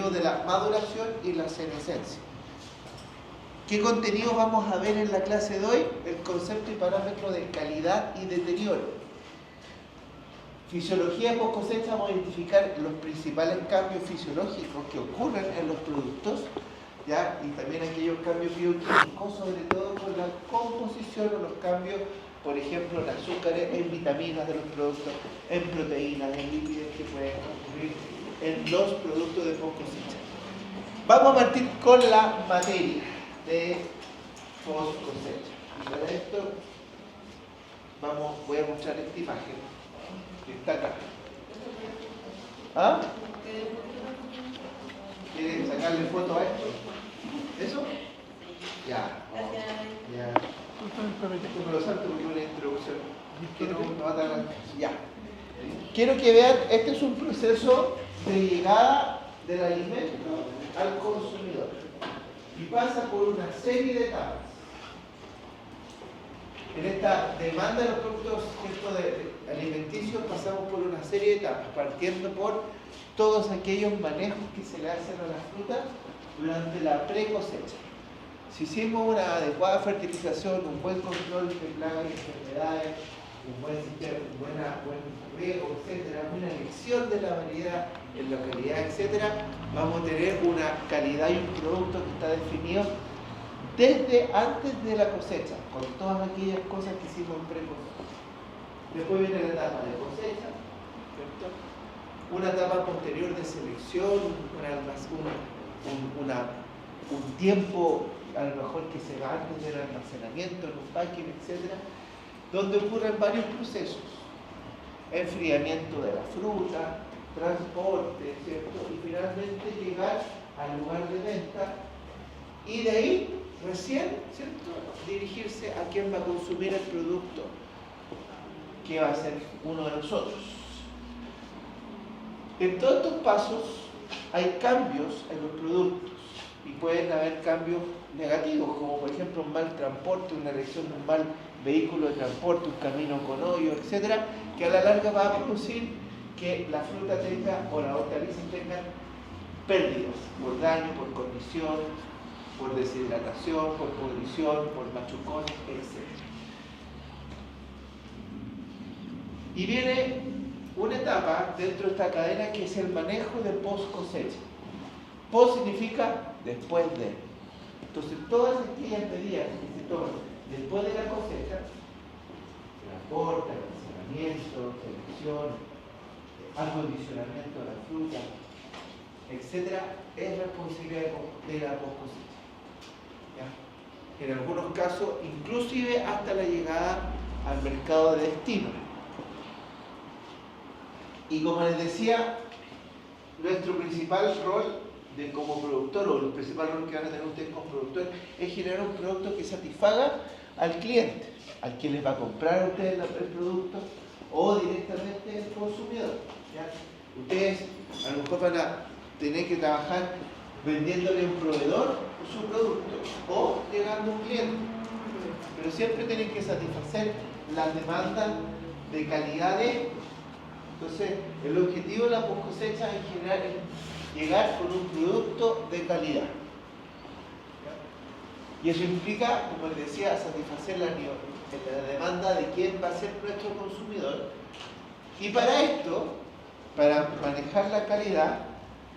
de la maduración y la senescencia. ¿Qué contenido vamos a ver en la clase de hoy? El concepto y parámetro de calidad y deterioro. Fisiología post cosecha, vamos a identificar los principales cambios fisiológicos que ocurren en los productos, ¿ya? Y también aquellos cambios bioquímicos, sobre todo con la composición o los cambios, por ejemplo, en azúcares, en vitaminas de los productos, en proteínas, en lípidos que pueden ocurrir en los productos de post cosecha. Vamos a partir con la materia de post cosecha. Y para esto voy a mostrar esta imagen que está acá. ¿Ah? ¿Quieren sacarle foto a esto? ¿Eso? Ya. Ya. Tú me lo salto porque es una introducción. No va a tardar. Ya. Quiero que vean, este es un proceso de llegada del alimento al consumidor y pasa por una serie de etapas. En esta demanda de los productos alimenticios pasamos por una serie de etapas, partiendo por todos aquellos manejos que se le hacen a las frutas durante la pre-cosecha. Si hicimos una adecuada fertilización, un buen control de plagas y enfermedades, un buen sistema, buen riego, etcétera, una elección de la variedad en localidad, etcétera, vamos a tener una calidad y un producto que está definido desde antes de la cosecha, con todas aquellas cosas que hicimos en pre-cosecha. Después viene la etapa de cosecha, ¿cierto? Una etapa posterior de selección, un tiempo a lo mejor que se va antes del almacenamiento, en un packing, etcétera, donde ocurren varios procesos: enfriamiento de la fruta, transporte, ¿cierto? Y finalmente llegar al lugar de venta y de ahí recién, ¿cierto?, dirigirse a quien va a consumir el producto, que va a ser uno de nosotros. En todos estos pasos hay cambios en los productos y pueden haber cambios negativos, como por ejemplo un mal transporte, una elección de un mal vehículo de transporte, un camino con hoyo, etcétera, que a la larga va a producir que la fruta tenga o la hortaliza tengan pérdidas por daño, por condición, por deshidratación, por pudrición, por machucón, etc. Y viene una etapa dentro de esta cadena que es el manejo de post cosecha. Post significa después de. Entonces todas aquellas medidas que se toman después de la cosecha, transporte, almacenamiento, selección, acondicionamiento de la fruta, etcétera, es responsabilidad de la post cosecha. En algunos casos, inclusive hasta la llegada al mercado de destino. Y como les decía, nuestro principal rol como productor, o el principal rol que van a tener ustedes como productor, es generar un producto que satisfaga al cliente, al que les va a comprar a ustedes el producto, o directamente el consumidor, ¿ya? Ustedes a lo mejor van a tener que trabajar vendiéndole a un proveedor su producto o llegando a un cliente, pero siempre tienen que satisfacer las demandas de calidad de. Entonces, el objetivo de la post cosecha en general es llegar con un producto de calidad. Y eso implica, como les decía, satisfacer la demanda de quién va a ser nuestro consumidor. Y para esto, para manejar la calidad,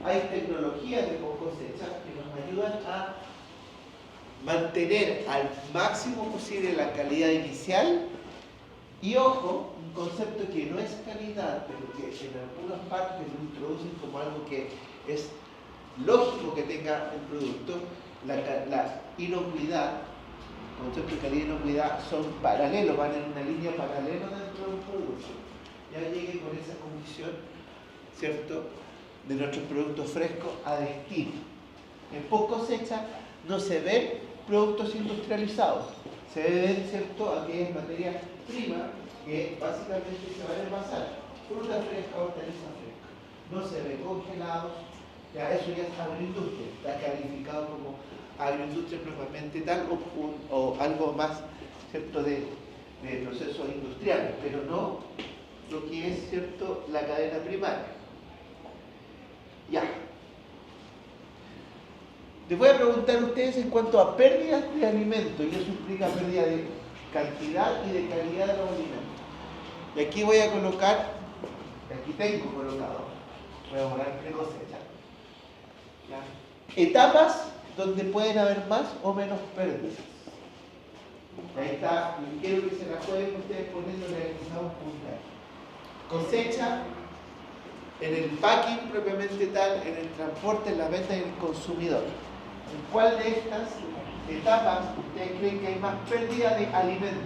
hay tecnologías de post cosecha que nos ayudan a mantener al máximo posible la calidad inicial. Y ojo, un concepto que no es calidad, pero que en algunas partes lo introducen como algo que es lógico que tenga el producto, la inocuidad. El concepto de calidad y inocuidad son paralelos, van en una línea paralela dentro de un producto. Ya llegue con esa condición, ¿cierto?, de nuestros productos frescos a destino. En post cosecha no se ven productos industrializados, se ven, ¿cierto?, aquellas materias primas que básicamente se van a envasar: fruta fresca, hortaliza fresca. No se ven congelados, ya eso ya es agroindustria, está calificado como agroindustria propiamente tal, o algo más, ¿cierto?, de procesos industriales, pero no lo que es, ¿cierto?, la cadena primaria. Ya. Les voy a preguntar a ustedes en cuanto a pérdidas de alimentos, y eso implica pérdida de cantidad y de calidad de los alimentos. Y aquí voy a colocar, aquí tengo colocado, voy a borrar pre-cosecha. Etapas donde pueden haber más o menos pérdidas. Ahí está, y quiero que se la jueguen ustedes poniéndole algunos puntos. Cosecha, en el packing propiamente tal, en el transporte, en la venta y en el consumidor. ¿En cuál de estas etapas ustedes creen que hay más pérdida de alimentos?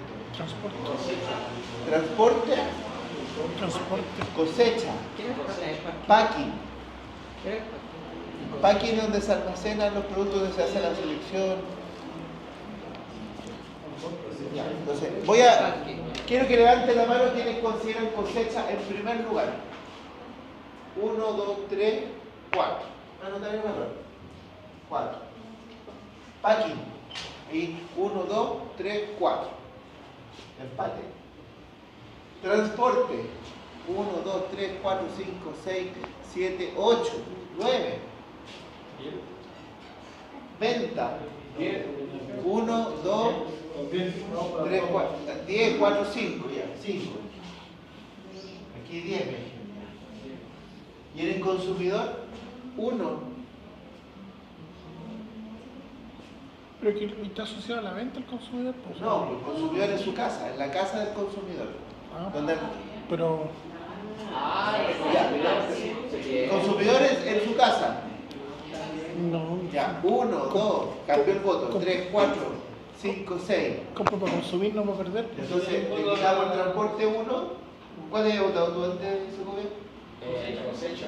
Transporte. Transporte, cosecha, packing. Packing es donde se almacenan los productos, donde se hace la selección. Ya, entonces, quiero que levanten la mano quienes consideran cosecha en primer lugar. 1, 2, 3, 4. Anotaré el valor. 4. Packing. Ahí, 1, 2, 3, 4. Empate. Transporte. 1, 2, 3, 4, 5, 6, 7, 8, 9. Venta. 1, 2, 3, 4, 10, 4, 5, ya, 5. Aquí 10 me dijeron. ¿Y en el consumidor? 1. ¿Pero que está asociado a la venta el consumidor? Pues, No, el consumidor en su casa, en la casa del consumidor. Donde pero... ya, consumidores en su casa. No. Ya, 1, 2, cambió el voto, 3, 4, 5, 6. Compro para consumir, no para perder. Entonces, le quitamos el transporte 1. ¿Cuál has votado tú antes, Socobia?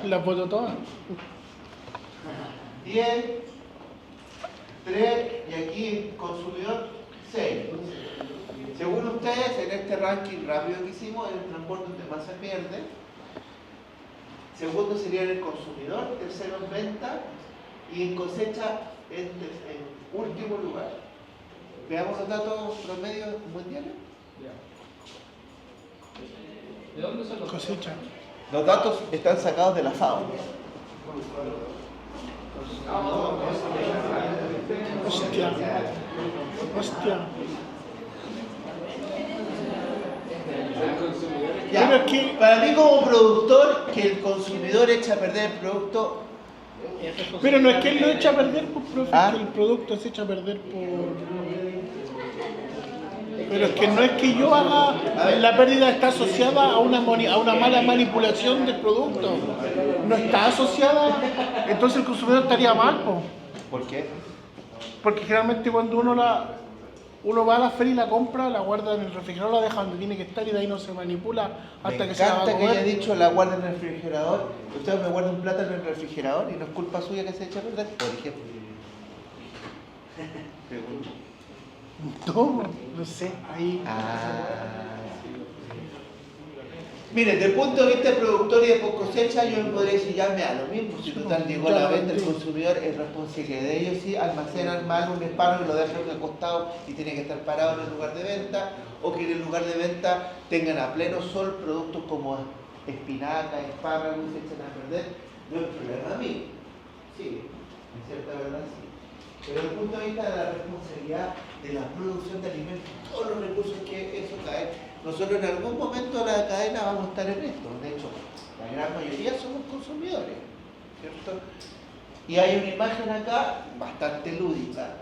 Las voto todas. 10, 3 y aquí consumidor 6. Según ustedes, en este ranking rápido que hicimos, en el transporte donde más se pierde. Segundo sería en el consumidor, tercero en venta y en cosecha en último lugar. Veamos los datos promedios mundiales. ¿De dónde son los Cosecha. Los datos están sacados de la FAO. Hostia. Hostia. Ya, Pero es que... para mí como productor, que el consumidor echa a perder el producto. Pero no es que él lo echa a perder, pues, profe, ¿Ah? es que el producto se echa a perder por... Pero es que no es que yo haga... La pérdida está asociada a una mala manipulación del producto. No está asociada... Entonces el consumidor estaría mal, pues. ¿Por qué? Porque generalmente cuando uno va a la feria y la compra, la guarda en el refrigerador, la deja donde tiene que estar y de ahí no se manipula hasta que se la va a Me encanta que comer. haya dicho la guarda en el refrigerador. Usted me guarda un plátano en el refrigerador y no es culpa suya que se eche a perder, por ejemplo. Pregunto. No sé, ahí... Mire, desde el punto de vista de productor y de post cosecha, yo me podría decir, ya me da lo mismo. Si total llegó a la venta, el consumidor es responsable de ellos. Si almacenan mal un espárrago y lo dejan acostado y tiene que estar parado en el lugar de venta, o que en el lugar de venta tengan a pleno sol productos como espinacas, espárragos, se echan a perder, no es problema mío. Sí, en cierta verdad sí. Pero desde el punto de vista de la responsabilidad de la producción de alimentos, todos los recursos que eso cae, nosotros en algún momento de la cadena vamos a estar en esto. De hecho, la gran mayoría somos consumidores, ¿cierto? Y hay una imagen acá bastante lúdica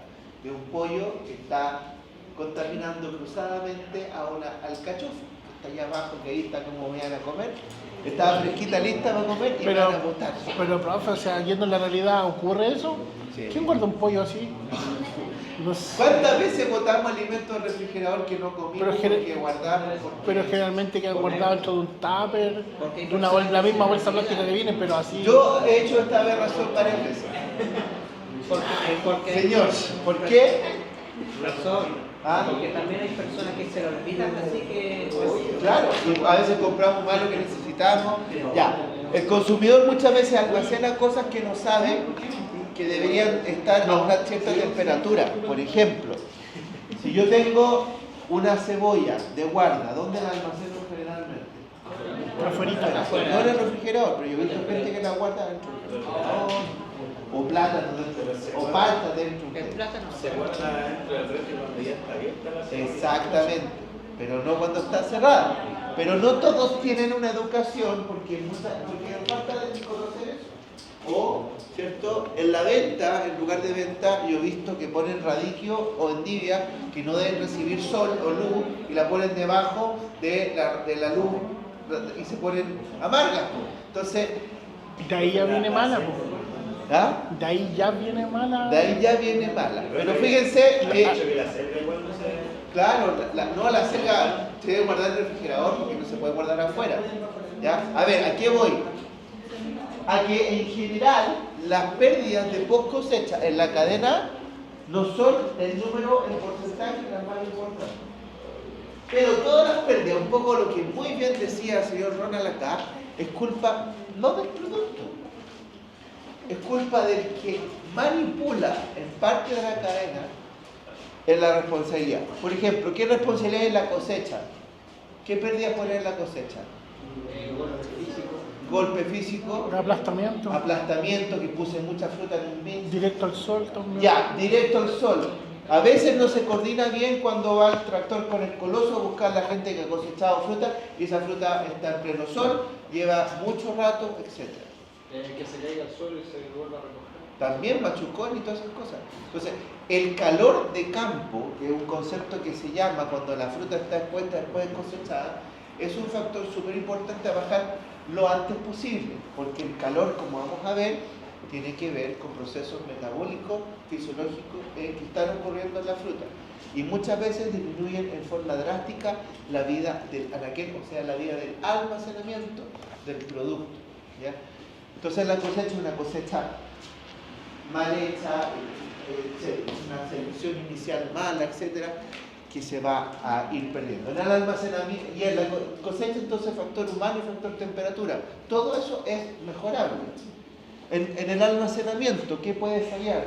de un pollo que está contaminando cruzadamente a una alcachofa que está allá abajo, que ahí está como vayan a comer. Estaba fresquita, lista para comer y van a botar. Pero, profe, o sea, yendo en la realidad, ¿ocurre eso? Sí. ¿Quién guarda un pollo así? No sé. ¿Cuántas veces botamos alimentos al refrigerador que no comimos porque guardamos? Pero generalmente quedan guardados dentro de un tupper, de una la misma bolsa plástica que viene, pero así... Yo he hecho esta aberración varias veces. Porque Señor, ¿por qué? razón. ¿Ah? Porque también hay personas que se lo olvidan, así que... Claro, y a veces compramos más lo que necesitamos. Ya, el consumidor muchas veces almacena cosas que no sabe que deberían estar a una cierta temperatura. Por ejemplo, si yo tengo una cebolla de guarda, ¿dónde la almaceno generalmente? Afuerita. No en el refrigerador, pero yo he visto gente que la guarda dentro del refrigerador. o plátano dentro, o palta dentro. El plátano Se guarda dentro del refri cuando ya está abierta la cebolla. Exactamente, pero no cuando está cerrada. Pero no todos tienen una educación porque falta de conocer eso. O, ¿cierto? En la venta, en lugar de venta, yo he visto que ponen radiquio o endivia que no deben recibir sol o luz y la ponen debajo de la luz y se ponen amargas. Entonces, De ahí ya viene mala, po. ¿ah? De ahí ya viene mala. De ahí ya viene mala. Pero fíjense ¿Has que, dicho que la selva igual no se... claro, la selga se debe guardar en el refrigerador porque no se puede guardar afuera. ¿Ya? A ver, ¿a qué voy? A que en general las pérdidas de post cosecha en la cadena no son el porcentaje las más importantes. Pero todas las pérdidas, un poco lo que muy bien decía el señor Ronald acá, es culpa no del producto, es culpa del que manipula en parte de la cadena en la responsabilidad. Por ejemplo, ¿qué responsabilidad es la cosecha? ¿Qué pérdida puede haber en la cosecha? Golpe físico, Aplastamiento. aplastamiento, que puse mucha fruta en un bin. Directo al sol también. Ya, directo al sol. A veces no se coordina bien cuando va el tractor con el coloso a buscar la gente que ha cosechado fruta y esa fruta está en pleno sol, lleva mucho rato, etc. Que se caiga al suelo y se vuelva a recoger. También machucón y todas esas cosas. Entonces, el calor de campo, que es un concepto que se llama cuando la fruta está expuesta después de cosechada, es un factor súper importante a bajar lo antes posible, porque el calor, como vamos a ver, tiene que ver con procesos metabólicos, fisiológicos que están ocurriendo en la fruta. Y muchas veces disminuyen en forma drástica la vida del anaquel, o sea, la vida del almacenamiento del producto. ¿Ya? Entonces la cosecha es una cosecha mal hecha, una selección inicial mala, etcétera, que se va a ir perdiendo. En el almacenamiento y en la cosecha, entonces, factor humano y factor temperatura. Todo eso es mejorable. En el almacenamiento, ¿qué puede fallar?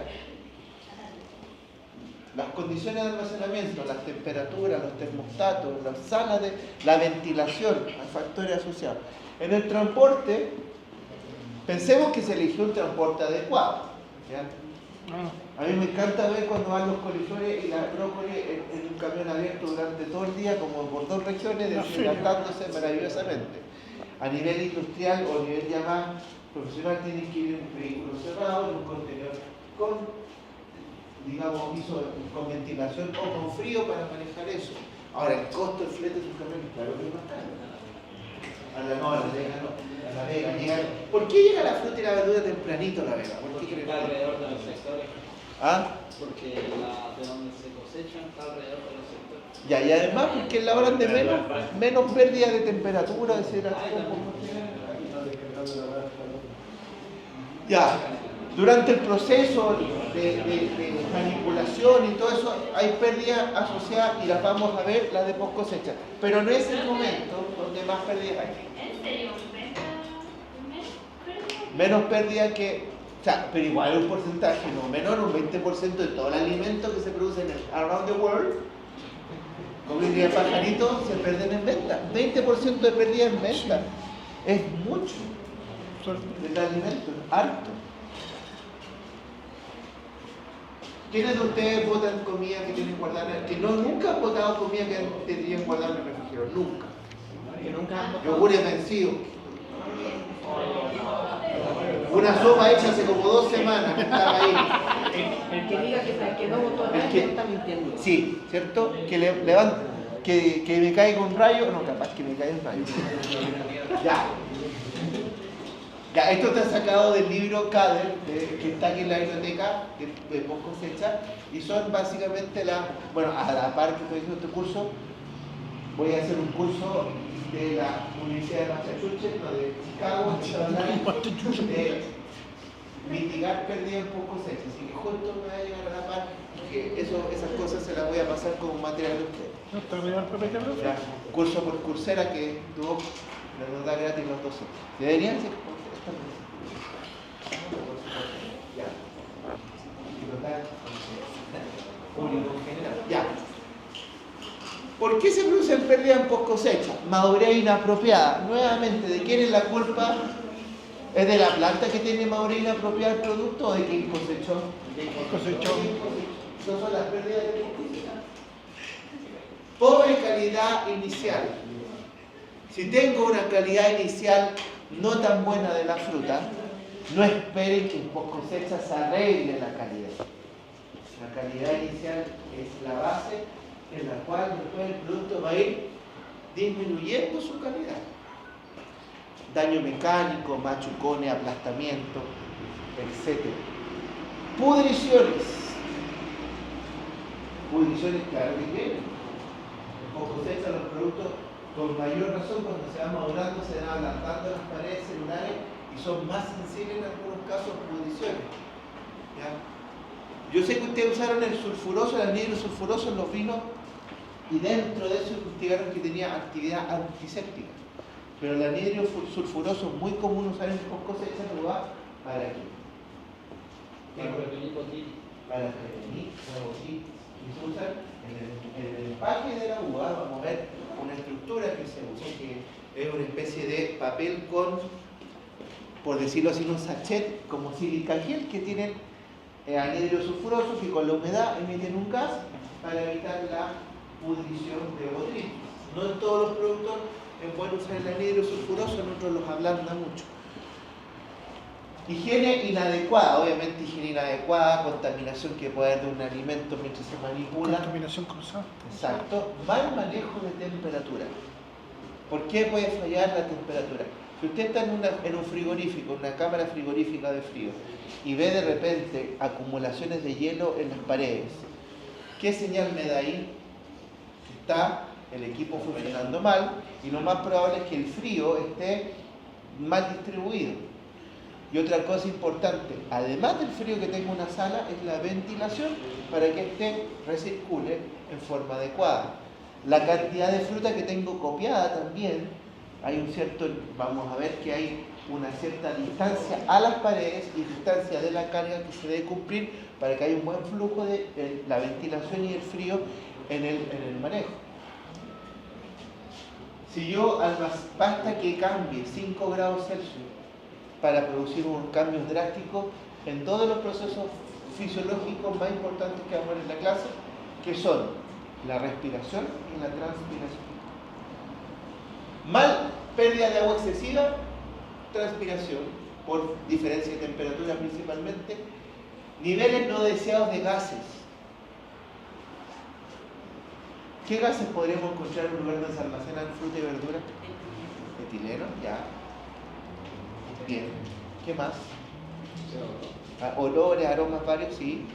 Las condiciones de almacenamiento, las temperaturas, los termostatos, las salas de la ventilación, hay factores asociados. En el transporte, pensemos que se eligió un transporte adecuado. ¿Ya? A mí me encanta ver cuando van los coliflores y la brócoli en un camión abierto durante todo el día, como por 2 regiones, deshidratándose maravillosamente. A nivel industrial o a nivel ya más profesional, tienen que ir en un vehículo cerrado, en un contenedor con, digamos, con ventilación o con frío para manejar eso. Ahora, el costo del flete de un camión, claro que es más caro. A la Vega llega. ¿Por qué llega la fruta y la verdura tempranito a la Vega? ¿Por qué creen? Está alrededor de los sectores. ¿Ah? Porque de donde se cosechan está alrededor de los sectores. Ya, y además porque es la hora de menos pérdida de temperatura, de deshidratación. Ya, durante el proceso de manipulación y todo eso, hay pérdidas asociadas y las vamos a ver, las de post cosecha. Pero no es el momento donde más pérdidas hay. ¿En serio? Menos pérdida que, o sea, pero igual un porcentaje no menor, un 20% de todo el alimento que se produce en el around the world, como diría el pajarito, se pierden en venta. 20% de pérdida en venta. Es mucho del alimento, es harto. ¿Quiénes de ustedes botan comida que tienen guardada? Que no, nunca han botado comida que tendrían guardada en el refrigerador, nunca. Que nunca han botado. Yogures vencidos. Una sopa hecha hace como 2 semanas que estaba ahí. El que diga que no votó nada, que- no está mintiendo. Sí, ¿cierto? Que levanta, que me caiga un rayo, no, capaz que me caiga un rayo. Ya. Ya, esto está sacado del libro Cader, que está aquí en la biblioteca, de post cosecha, y son básicamente bueno, a la par que estoy haciendo este curso, voy a hacer un curso de la Universidad de Massachusetts, no, de Chicago, que está hablando de mitigar pérdida en post cosecha, así que justo me va a llegar a la par, que esas cosas se las voy a pasar como material de ustedes. ¿No está bien el PPT, profe? Ya, curso por Coursera que tuvo la nota gratis los docentes. Deberían ser ya. Público en general. Ya. ¿Por qué se producen pérdidas en post cosecha? Madurez inapropiada. Nuevamente, ¿de quién es la culpa? ¿Es de la planta que tiene Maureen apropiada el producto o de quien cosechó? Cosechó. Esas son las pérdidas de productividad. Pobre calidad inicial. Si tengo una calidad inicial no tan buena de la fruta, no esperen que en post cosecha se arregle la calidad. La calidad inicial es la base en la cual después el producto va a ir disminuyendo su calidad. Daño mecánico, machucones, aplastamiento, etc. Pudriciones. Pudriciones, claro que vienen. En post cosecha los productos, con mayor razón, cuando se van madurando, se van ablandando las paredes celulares y son más sensibles en algunos casos a pudriciones. ¿Ya? Yo sé que ustedes usaron el sulfuroso, el anhidro sulfuroso en los vinos y dentro de eso investigaron que tenía actividad antiséptica. Pero el anhidro sulfuroso es muy común usar en post cosecha, ¿no va? ¿Para qué? Para prevenir botín. Para prevenir la botín. Y se usan en el empaque de la uva, vamos a ver una estructura que se usa, que es una especie de papel con, por decirlo así, un sachet como silica gel que tienen anhidro sulfuroso que con la humedad emiten un gas para evitar la pudrición de botín. No en todos los productos es bueno usar el anhidro sulfuroso, en otros los ablanda mucho. Higiene inadecuada, obviamente higiene inadecuada, contaminación que puede haber de un alimento mientras se manipula. Contaminación cruzada. Exacto, mal manejo de temperatura. ¿Por qué puede fallar la temperatura? Si usted está en un frigorífico, una cámara frigorífica de frío, y ve de repente acumulaciones de hielo en las paredes, ¿qué señal me da ahí? Que está el equipo funcionando mal y lo más probable es que el frío esté mal distribuido. Y otra cosa importante, además del frío que tenga una sala, es la ventilación para que éste recircule en forma adecuada. La cantidad de fruta que tengo copiada también, hay un cierto, vamos a ver que hay una cierta distancia a las paredes y distancia de la carga que se debe cumplir para que haya un buen flujo de la ventilación y el frío en el manejo. Si yo basta que cambie 5 grados Celsius para producir unos cambios drásticos en todos los procesos fisiológicos más importantes que vamos a ver en la clase, que son la respiración y la transpiración. Pérdida de agua excesiva, transpiración, por diferencia de temperatura principalmente, niveles no deseados de gases. ¿Qué gases podríamos encontrar en un lugar donde se almacenan fruta y verdura? Etileno, ya. Bien. ¿Qué más? Olores, aromas varios, sí.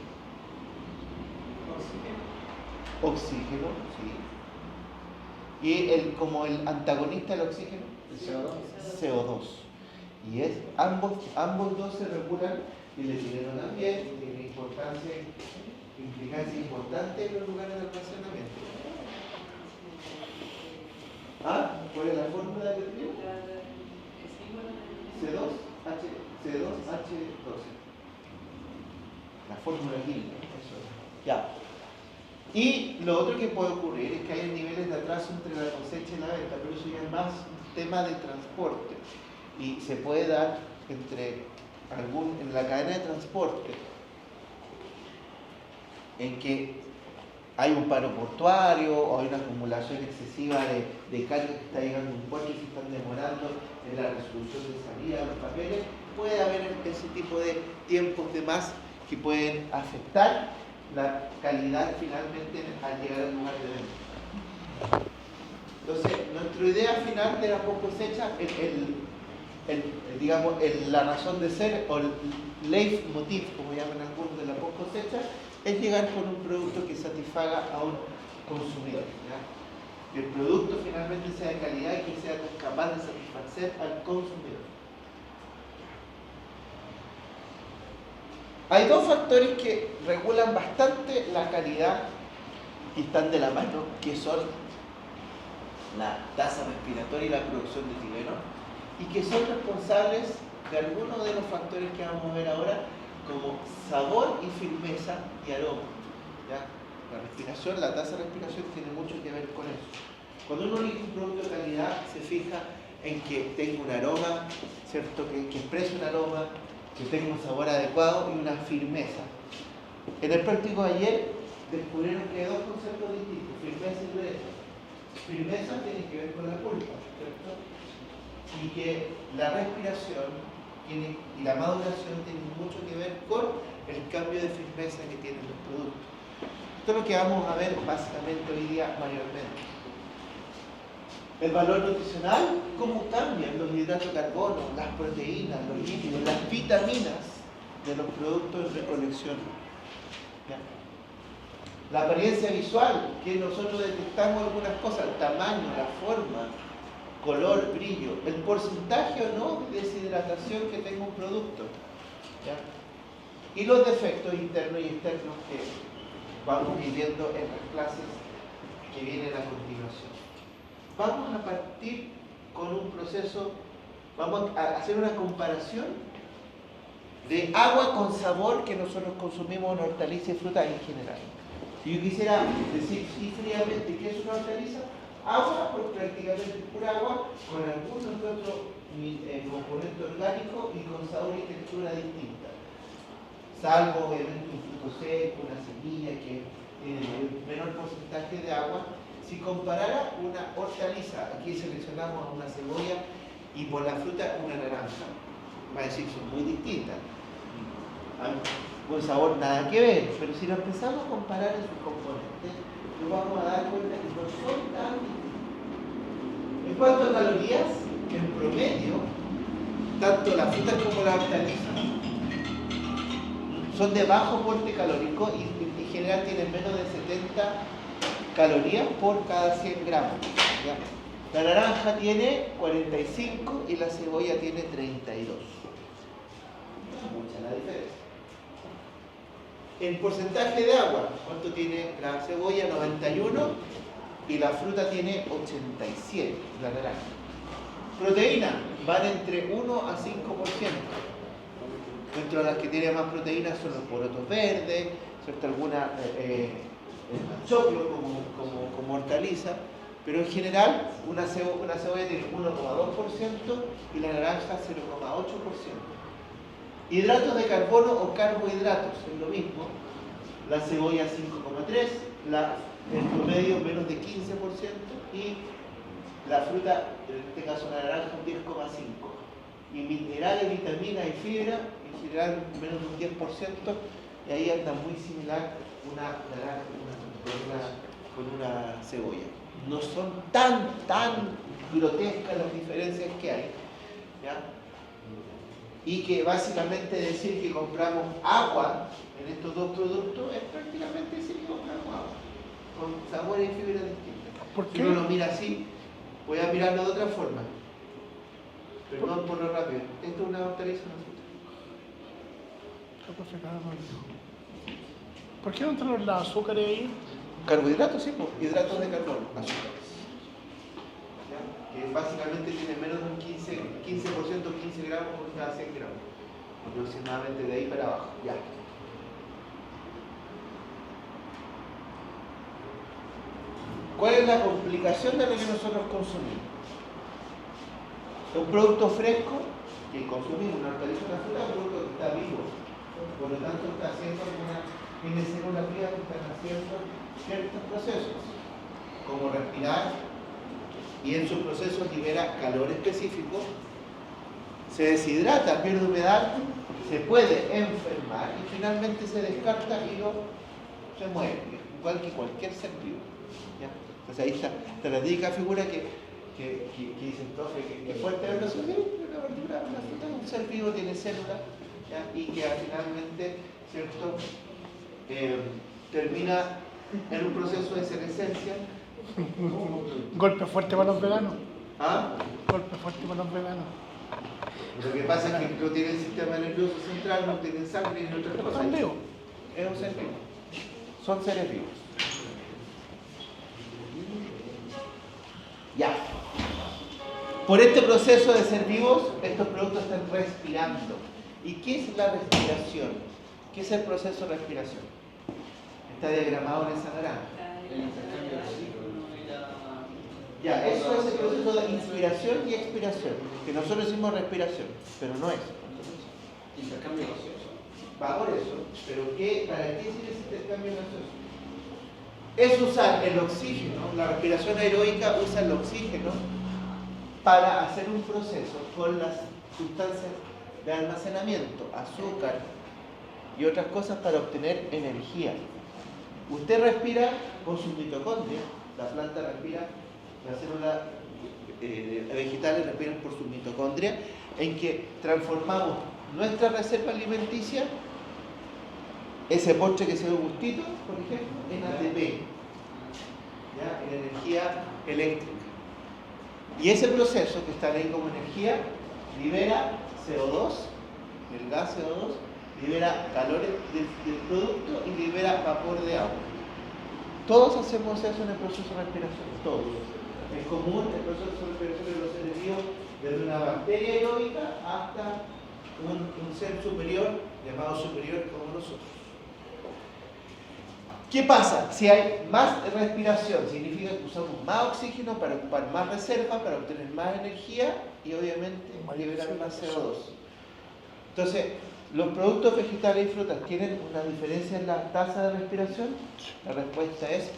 Oxígeno, sí. Y como el antagonista del oxígeno, CO2. Y es ambos dos se regulan y el etileno también tiene implicancia importante en los lugares de almacenamiento. ¿Ah? ¿Cuál es la fórmula del etileno? C2H12. La fórmula química, eso es. Ya. Y lo otro que puede ocurrir es que hay niveles de atraso entre la cosecha y la venta, pero eso ya es más un tema de transporte. Y se puede dar en la cadena de transporte, en que hay un paro portuario o hay una acumulación excesiva de carga que está llegando a un puerto y se están demorando en la resolución de salida de los papeles, puede haber ese tipo de tiempos de más que pueden afectar la calidad finalmente al llegar al lugar de venta. Entonces, nuestra idea final de la post cosecha, la razón de ser, o el leitmotiv, como llaman algunos de la post cosecha, es llegar con un producto que satisfaga a un consumidor. ¿Ya? Que el producto finalmente sea de calidad y que sea capaz de satisfacer al consumidor. Hay dos factores que regulan bastante la calidad y están de la mano, que son la tasa respiratoria y la producción de etileno, y que son responsables de algunos de los factores que vamos a ver ahora, como sabor y firmeza y aroma. ¿Ya? La respiración, la tasa de respiración tiene mucho que ver con eso. Cuando uno elige un producto de calidad, se fija en que tenga un aroma, ¿cierto? Que exprese un aroma, que tenga un sabor adecuado y una firmeza. En el práctico de ayer descubrieron que hay dos conceptos distintos, firmeza y dureza. Firmeza tiene que ver con la pulpa, ¿cierto? Y que la respiración y la maduración tienen mucho que ver con el cambio de firmeza que tienen los productos. Esto es lo que vamos a ver básicamente hoy día mayormente. El valor nutricional, cómo cambian los hidratos de carbono, las proteínas, los lípidos, las vitaminas de los productos de recolección. ¿Ya? La apariencia visual, que nosotros detectamos algunas cosas, el tamaño, la forma, color, brillo, el porcentaje o no de deshidratación que tenga un producto. ¿Ya? Y los defectos internos y externos que vamos viviendo en las clases que vienen a continuación. Vamos a partir con un proceso, vamos a hacer una comparación de agua con sabor que nosotros consumimos en hortalizas y frutas en general. Si yo quisiera decir fríamente qué es una hortaliza, agua, pues prácticamente pura agua, con algunos otros componentes orgánicos y con sabor y textura distinta. Salvo obviamente un fruto seco, una semilla que tiene menor porcentaje de agua. Si comparara una hortaliza, aquí seleccionamos a una cebolla y por la fruta una naranja, va a decir son muy distintas, con sabor nada que ver, pero si lo empezamos a comparar en sus componentes, nos vamos a dar cuenta que no son tan distintos. En cuanto a calorías, en promedio, tanto las frutas como las hortalizas son de bajo aporte calórico y en general tienen menos de 70 calorías por cada 100 gramos. ¿Ya? La naranja tiene 45 y la cebolla tiene 32. Mucha la diferencia. El porcentaje de agua, ¿cuánto tiene la cebolla? 91 y la fruta tiene 87, la naranja. Proteína, van entre 1 a 5%. Dentro de las que tienen más proteínas son los porotos verdes, ¿cierto? Alguna choclo como hortaliza, pero en general una cebolla tiene 1,2% y la naranja 0,8%. Hidratos de carbono o carbohidratos, es lo mismo. La cebolla 5,3%, el promedio menos de 15% y la fruta, en este caso la naranja, un 10,5%. Y minerales, vitaminas y fibra, en general menos de un 10%, y ahí anda muy similar una naranja con una cebolla. No son tan grotescas las diferencias que hay, ¿ya? Y que básicamente decir que compramos agua en estos dos productos es prácticamente decir que compramos agua, con sabores y fibras distintas. ¿Por qué? Si uno lo mira así, voy a mirarlo de otra forma. Perdón por lo rápido. Esto es una hortaliza, una fruta. ¿Por qué no entran los azúcares ahí? Carbohidratos, sí, pues, hidratos de carbono, azúcares. ¿Ya? Que básicamente tiene menos de un 15%, 15 gramos por cada 100 gramos. Aproximadamente de ahí para abajo. Ya. ¿Cuál es la complicación de lo que nosotros consumimos? Un producto fresco que consumimos, una hortaliza, una fruta, es un producto que está vivo. Por lo tanto, tiene células vivas que están haciendo ciertos procesos, como respirar, y en sus procesos libera calor específico, se deshidrata, pierde humedad, se puede enfermar y finalmente se descarta y se muere, igual que cualquier ser vivo. ¿Ya? Entonces ahí está la típica figura que dice el profe que fuerte verlo subir, una verdura, una fruta, un ser vivo tiene células, ¿ya? Y que finalmente, ¿cierto? Termina en un proceso de senescencia. Golpe fuerte para los veganos. ¿Ah? Golpe fuerte para los veganos. Lo que pasa es que no tienen sistema nervioso central, no tienen sangre ni otras cosas. ¿Están vivos? Es un ser vivo. Son seres vivos. Ya. Por este proceso de ser vivos, estos productos están respirando. ¿Y qué es la respiración? ¿Qué es el proceso de respiración? Está diagramado en esa naranja. El intercambio de oxígeno y la Ya, eso es el proceso de inspiración y expiración, que nosotros decimos respiración, pero no es. Intercambio gaseoso. Va por eso, pero ¿para qué sirve ese intercambio gaseoso? Es usar el oxígeno, la respiración aeróbica usa el oxígeno para hacer un proceso con las sustancias de almacenamiento, azúcar y otras cosas para obtener energía. Usted respira con sus mitocondrias, la planta respira, las células vegetales respiran por sus mitocondrias, en que transformamos nuestra reserva alimenticia, ese postre que se ve gustito, por ejemplo, en ATP, ¿ya? En energía eléctrica. Y ese proceso que está ahí como energía libera CO2, el gas CO2, libera calor del producto y libera vapor de agua. Todos hacemos eso en el proceso de respiración, todos. Es común el proceso de respiración de los seres vivos, desde una bacteria aeróbica hasta un ser superior, llamado superior como nosotros. ¿Qué pasa? Si hay más respiración, significa que usamos más oxígeno para ocupar más reserva, para obtener más energía y obviamente liberar más CO2. Entonces, ¿los productos vegetales y frutas tienen una diferencia en la tasa de respiración? La respuesta es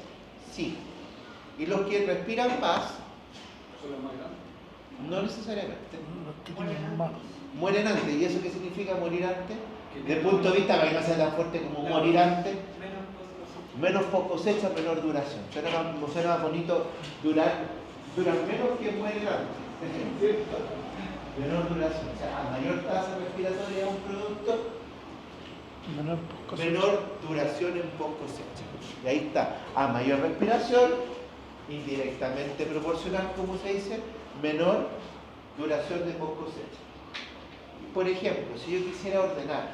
sí. ¿Y los que respiran más? ¿Son los más grandes? No necesariamente. Los que tienen más. Mueren antes. ¿Y eso qué significa morir antes? Desde el punto de vista para que no sea tan fuerte como morir antes. Menos cosecha, menor duración. Suena más bonito, duran menos que mueren antes. ¿Cierto? Menor duración. O sea, a mayor tasa respiratoria de un producto, menor duración en post cosecha. Y ahí está. A mayor respiración, indirectamente proporcional, como se dice, menor duración de post cosecha. Por ejemplo, si yo quisiera ordenar,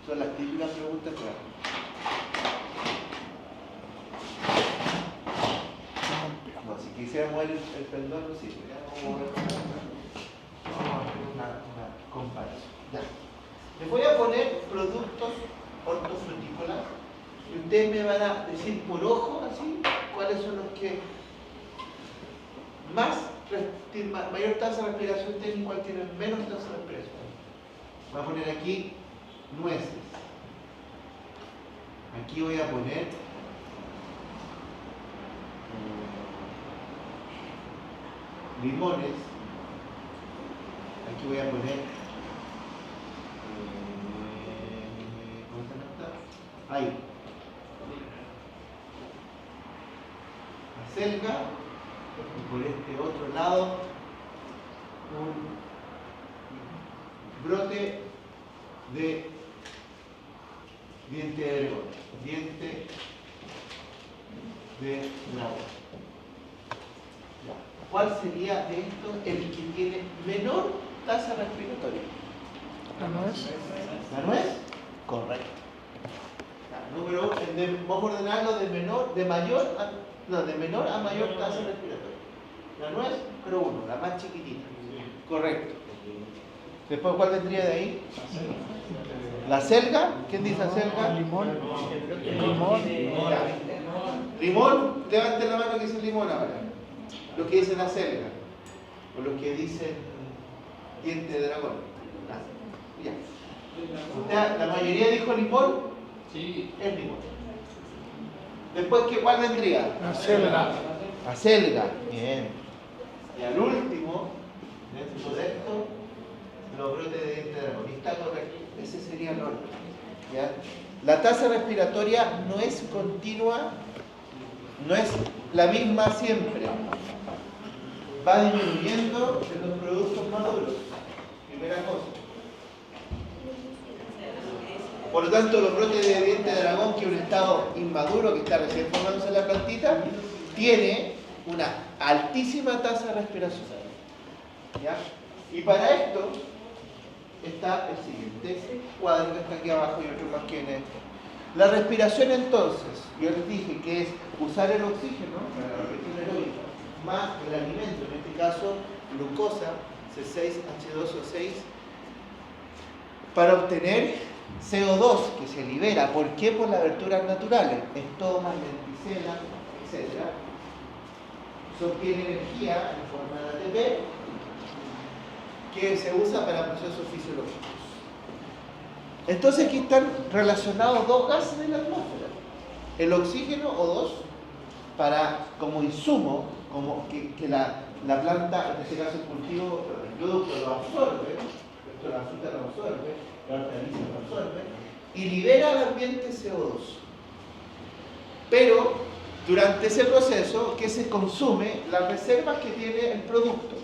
son las típicas preguntas claras. No, si quisiera mover el pendón, no sirve. Vamos a hacer una comparación. Ya. Les voy a poner productos hortofrutícolas y ustedes me van a decir por ojo, así, cuáles son los que mayor tasa de respiración tienen y cuál tienen menos tasa de respiración. Voy a poner aquí nueces. Aquí voy a poner limones. Aquí voy a poner ¿cómo está? Ahí. Acelga. Y por este otro lado un brote de diente de dragón. Diente de dragón. ¿Cuál sería de estos el que tiene menor tasa respiratoria? ¿La nuez? ¿La nuez? Correcto. Número 1, vamos a ordenarlo de menor a mayor tasa respiratoria. La nuez, pero 1, la más chiquitita. Correcto. Después, ¿cuál vendría de ahí? La selga. ¿Quién dice selga? Limón. Limón, levanten la mano que dice limón ahora. Los que dicen acelga o los que dicen diente de dragón. Ya. La mayoría dijo limón. Sí. Es limón. Después, ¿cuál vendría? Acelga. Acelga. Bien. Y al último, dentro de esto, los brotes de diente de dragón. Está correcto. Ese sería el orden. ¿Ya? La tasa respiratoria no es continua, no es la misma siempre. Va disminuyendo en los productos maduros. Primera cosa. Por lo tanto, los brotes de diente de dragón, que es un estado inmaduro, que está recién formándose en la plantita, tiene una altísima tasa de respiración. ¿Ya? Y para esto está el siguiente cuadro que está aquí abajo y otro más que en este. La respiración, entonces, yo les dije que es usar el oxígeno para la respiración aeróbica más el alimento, en este caso glucosa, C6H12O6, para obtener CO2 que se libera. ¿Por qué? Por las aberturas naturales, estomas, lenticelas, etc. se obtiene energía en forma de ATP que se usa para procesos fisiológicos. Entonces aquí están relacionados dos gases de la atmósfera, el oxígeno O2 como insumo, como que la planta, en este caso el cultivo, el producto lo absorbe, esto la fruta lo absorbe, la hortaliza lo absorbe, y libera al ambiente CO2. Pero durante ese proceso, ¿qué se consume? Las reservas que tiene el producto.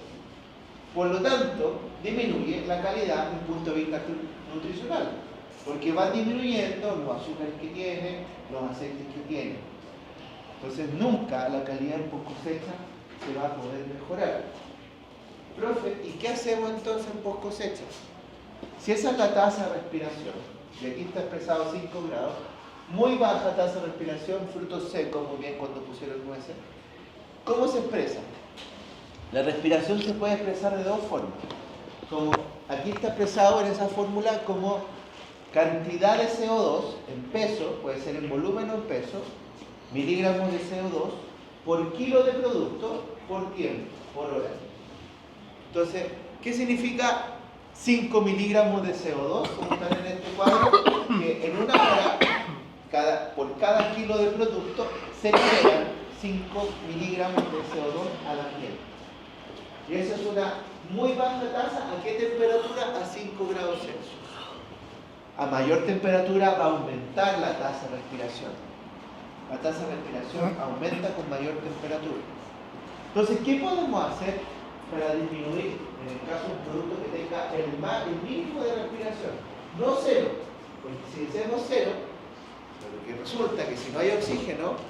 Por lo tanto, disminuye la calidad desde el punto de vista nutricional, porque van disminuyendo los azúcares que tiene, los aceites que tiene. Entonces nunca la calidad en post cosecha se va a poder mejorar. Profe, ¿y qué hacemos entonces en post cosecha? Si esa es la tasa de respiración, y aquí está expresado 5 grados, muy baja tasa de respiración, frutos secos, muy bien cuando pusieron nueces, ¿cómo se expresa? La respiración se puede expresar de dos formas. Como aquí está expresado en esa fórmula como cantidad de CO2 en peso, puede ser en volumen o en peso, miligramos de CO2 por kilo de producto por tiempo, por hora. Entonces, ¿qué significa 5 miligramos de CO2? Como están en este cuadro, que en una hora, por cada kilo de producto, se liberan 5 miligramos de CO2 al ambiente. Y esa es una muy baja tasa. ¿A qué temperatura? A 5 grados Celsius. A mayor temperatura va a aumentar la tasa de respiración. La tasa de respiración aumenta con mayor temperatura. Entonces, ¿qué podemos hacer para disminuir, en el caso de un producto que tenga el mínimo de respiración? No cero, porque si decimos cero, porque resulta que si no hay oxígeno,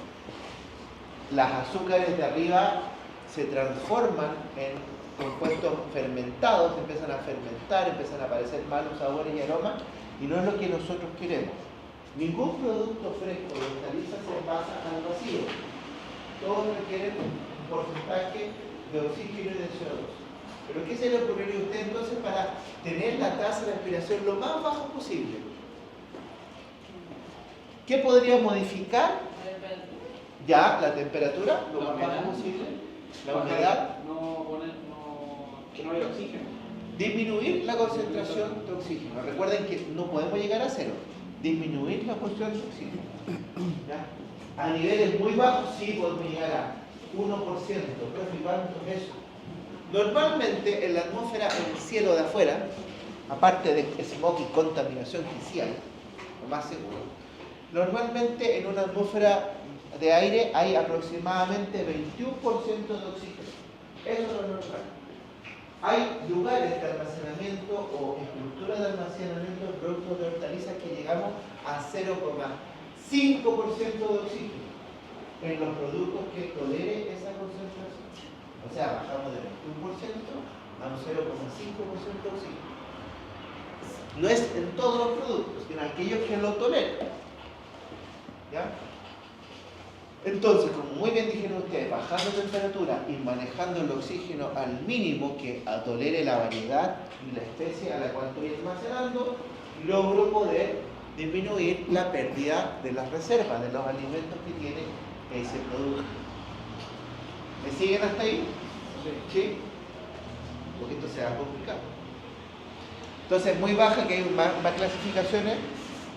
las azúcares de arriba se transforman en compuestos fermentados, empiezan a fermentar, empiezan a aparecer malos sabores y aromas, y no es lo que nosotros queremos. Ningún producto fresco de hortalizas se pasa al vacío. Todos requieren un porcentaje de oxígeno y de CO2. Pero ¿qué se le ocurriría a usted entonces para tener la tasa de respiración lo más bajo posible? ¿Qué podría modificar? Ya, la temperatura, lo más bajo posible. La humedad. Que no haya oxígeno. Disminuir la concentración de oxígeno. Recuerden que no podemos llegar a cero. Disminuir la porción de oxígeno. ¿Ya? A niveles muy bajos sí podemos llegar a 1%. ¿Y cuánto es eso? Normalmente en la atmósfera, en el cielo de afuera, aparte de smog y contaminación artificial, lo más seguro, normalmente en una atmósfera de aire hay aproximadamente 21% de oxígeno. Eso es lo normal. Hay lugares de almacenamiento o estructuras de almacenamiento de productos de hortalizas que llegamos a 0,5% de oxígeno en los productos que tolere esa concentración. O sea, bajamos de 21% a un 0,5% de oxígeno. No es en todos los productos, sino en aquellos que lo toleren. ¿Ya? Entonces, como muy bien dijeron ustedes, bajando temperatura y manejando el oxígeno al mínimo que tolere la variedad y la especie a la cual estoy almacenando, logro poder disminuir la pérdida de las reservas, de los alimentos que tiene ese producto. ¿Me siguen hasta ahí? ¿Sí? Porque esto se va a complicar. Entonces, muy baja, que hay más clasificaciones.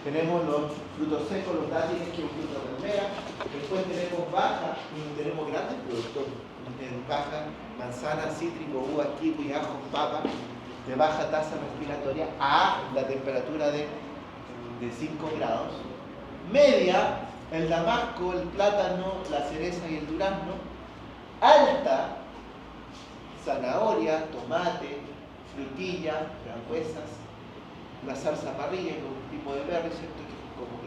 Tenemos los frutos secos, los dátiles, que es un fruto de palmera. Después tenemos baja, tenemos grandes productos. Baja, manzana, cítrico, uva, kiwi, ajo, papa, de baja tasa respiratoria a la temperatura de 5 grados. Media, el damasco, el plátano, la cereza y el durazno. Alta, zanahoria, tomate, frutilla, frambuesas, la zarza parrilla, que es un tipo de berry, ¿cierto?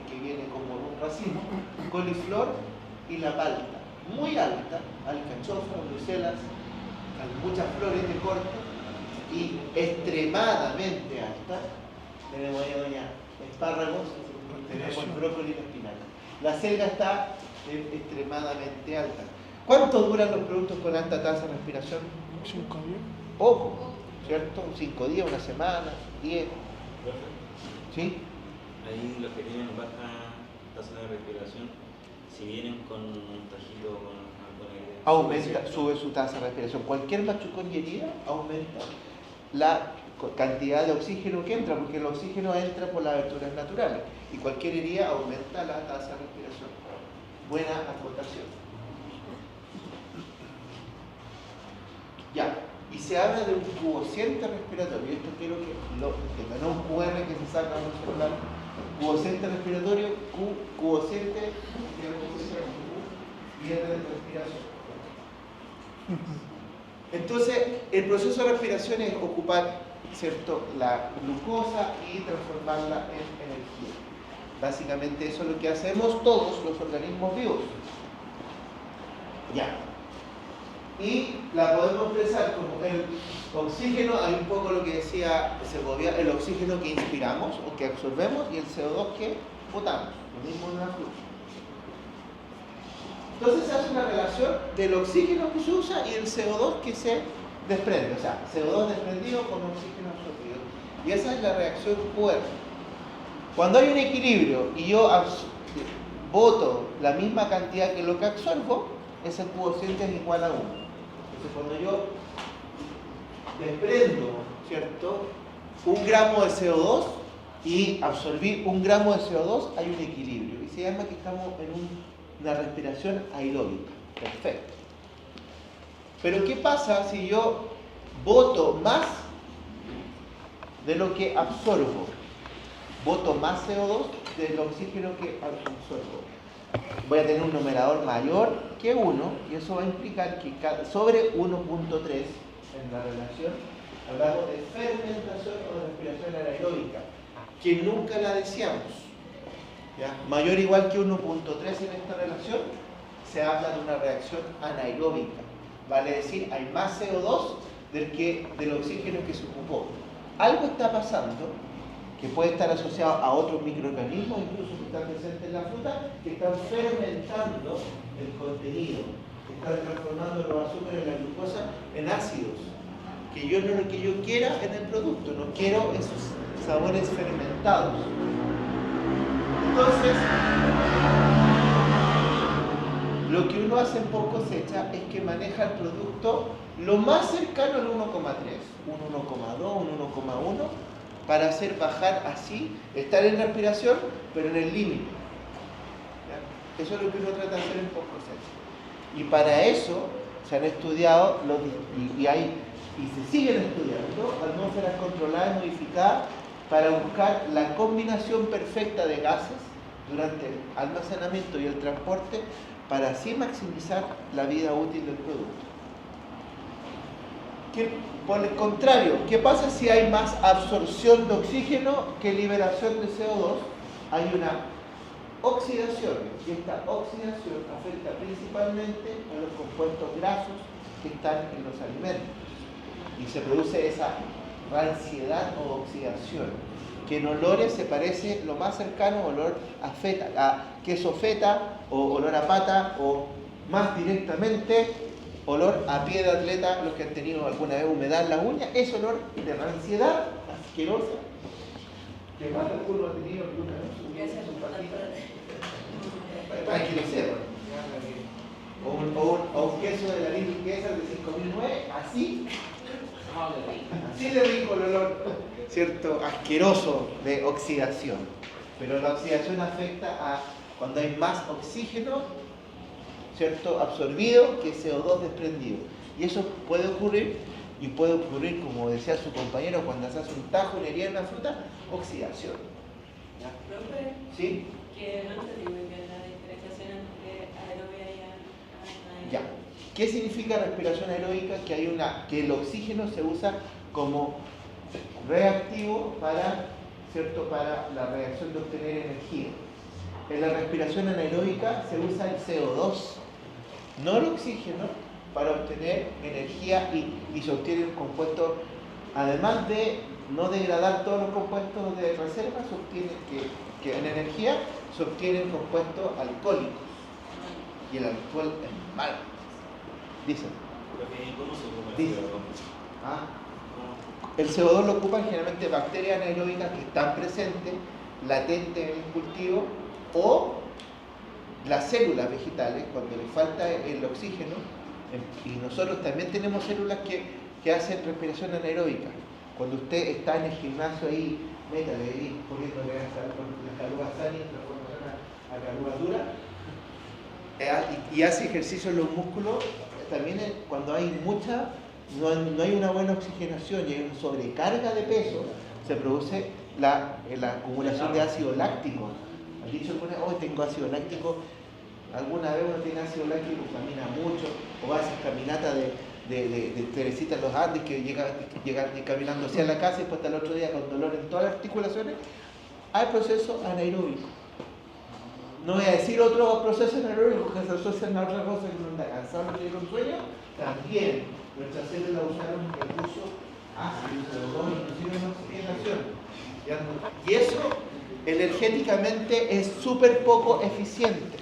Que viene como un racimo, coliflor y la palta. Muy alta, alcachofa, bruselas, muchas flores de corto, y extremadamente alta. Tenemos ahí, doña, espárragos, tenemos brócoli y espinaca. La selga está extremadamente alta. ¿Cuánto duran los productos con alta tasa de respiración? 5 días. Poco, ¿cierto? 5 días, una semana, 10. ¿Sí? Ahí los que tienen baja tasa de respiración, si vienen con un tajito con aumenta, sube su tasa de respiración. Cualquier machucón y herida aumenta la cantidad de oxígeno que entra, porque el oxígeno entra por las aberturas naturales y cualquier herida aumenta la tasa de respiración. Buena acotación. Ya, y se habla de un cociente respiratorio. Esto quiero que lo tengan, no un QR que se saca en un celular. Cociente respiratorio, cociente de respiración. Entonces, el proceso de respiración es ocupar, ¿cierto?, la glucosa y transformarla en energía. Básicamente eso es lo que hacemos todos los organismos vivos. Ya. Y la podemos expresar como el oxígeno, hay un poco lo que decía Segovia, el oxígeno que inspiramos o que absorbemos y el CO2 que botamos, lo mismo en una fruta. Entonces se hace una relación del oxígeno que se usa y el CO2 que se desprende, o sea, CO2 desprendido con oxígeno absorbido. Y esa es la reacción QR. Cuando hay un equilibrio y yo boto la misma cantidad que lo que absorbo, ese cociente es igual a 1. Entonces cuando yo desprendo, ¿cierto?, 1 gramo de CO2 y absorbí 1 gramo de CO2, hay un equilibrio. Y se llama que estamos en una respiración aeróbica. Perfecto. Pero ¿qué pasa si yo boto más de lo que absorbo? Boto más CO2 del oxígeno que absorbo. Voy a tener un numerador mayor que 1 y eso va a implicar que sobre 1.3 en la relación hablamos de fermentación o de respiración anaeróbica, que nunca la deseamos. ¿Ya? Mayor o igual que 1.3 en esta relación, se habla de una reacción anaeróbica. Vale decir, hay más CO2 del oxígeno que se ocupó. Algo está pasando que puede estar asociado a otros microorganismos, incluso que están presentes en la fruta, que están fermentando el contenido, que están transformando los azúcares de la glucosa en ácidos, que yo no es lo que yo quiera en el producto, no quiero esos sabores fermentados. Entonces, lo que uno hace en post cosecha es que maneja el producto lo más cercano al 1,3, un 1,2, un 1,1, para hacer bajar así, estar en respiración, pero en el límite. Eso es lo que uno trata de hacer en post cosecha. Y para eso se han estudiado, y se siguen estudiando, atmósferas controladas y modificadas para buscar la combinación perfecta de gases durante el almacenamiento y el transporte, para así maximizar la vida útil del producto. Por el contrario, ¿qué pasa si hay más absorción de oxígeno que liberación de CO2? Hay una oxidación, y esta oxidación afecta principalmente a los compuestos grasos que están en los alimentos. Y se produce esa ranciedad o oxidación, que en olores se parece lo más cercano a olor a feta, a queso feta, o olor a pata, o más directamente olor a pie de atleta, los que han tenido alguna vez humedad en las uñas, es olor de ranciedad asquerosa, que más de alguno ha tenido alguna vez su patita. Para que lo sepan. O un queso de la Little Caesar de 5.009, así de rico el olor, ¿cierto? Asqueroso de oxidación. Pero la oxidación afecta a cuando hay más oxígeno, ¿cierto?, absorbido que CO2 desprendido. Y eso puede ocurrir, como decía su compañero, cuando se hace un tajo, una herida en una fruta, oxidación. ¿Ya? Profe, ¿Sí? que no entendí muy bien la diferenciación entre aerobia y anaerobia. Ya. ¿Qué significa respiración aeróbica? Que el oxígeno se usa como reactivo para la reacción de obtener energía. En la respiración anaeróbica se usa el CO2, no el oxígeno, para obtener energía y se obtienen compuestos, además de no degradar todos los compuestos de reserva, se obtiene que en energía se obtienen compuestos alcohólicos. Y el alcohol es malo. Dicen. ¿Cómo se ocupa el Dicen. CO2? El CO2 lo ocupan generalmente bacterias anaeróbicas que están presentes, latentes en el cultivo, o las células vegetales, cuando les falta el oxígeno, y nosotros también tenemos células que hacen respiración anaeróbica. Cuando usted está en el gimnasio ahí, métale ahí, poniéndole las calugas sanas, transformación a calugas duras, y hace ejercicio en los músculos, también cuando hay no hay una buena oxigenación y hay una sobrecarga de peso, se produce la acumulación de ácido láctico. ¿Han dicho alguna vez, hoy tengo ácido láctico? Alguna vez uno tiene ácido láctico, camina mucho, o hace caminata de Teresita en los Andes, que llega caminando hacia la casa y después hasta el otro día con dolor en todas las articulaciones. Hay procesos anaeróbicos. No voy a decir otros procesos anaeróbicos que se asocian a otra cosa, que uno está cansado, no tiene un sueño. También nuestras células usaron recursos ácidos, inclusive en oxigenación. Y eso energéticamente es súper poco eficiente.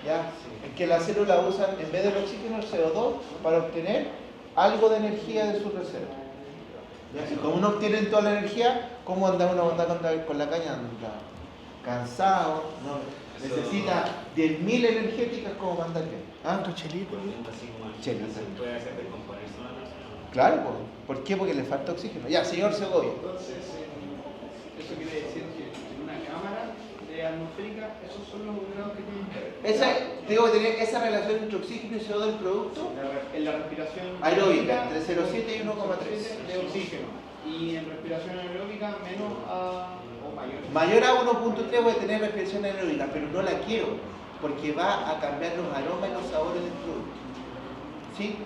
¿Ya? En que las células usan, en vez del oxígeno, el CO2 para obtener algo de energía de su reserva. ¿Ya? Y como no obtienen toda la energía, ¿cómo anda uno con la caña? Anda cansado, ¿no? Necesita 10.000 energéticas como mandar bien. ¿Ah? Chelito. Chelito. Puede hacer descomponerse una persona. Claro, ¿por qué? Porque le falta oxígeno. Ya, señor Segovia. Entonces, eso quiere decir que en una cámara de atmosférica, esos son los grados que tienen que ver. Tengo que tener esa relación entre oxígeno y CO2 del producto. En la respiración Aeróbica, entre 0,7 y 1,3. de oxígeno. Y en respiración aeróbica menos a o mayor. Mayor a 1,3 voy a tener respiración anaeróbica, pero no la quiero, porque va a cambiar los aromas y los sabores del producto. ¿Sí?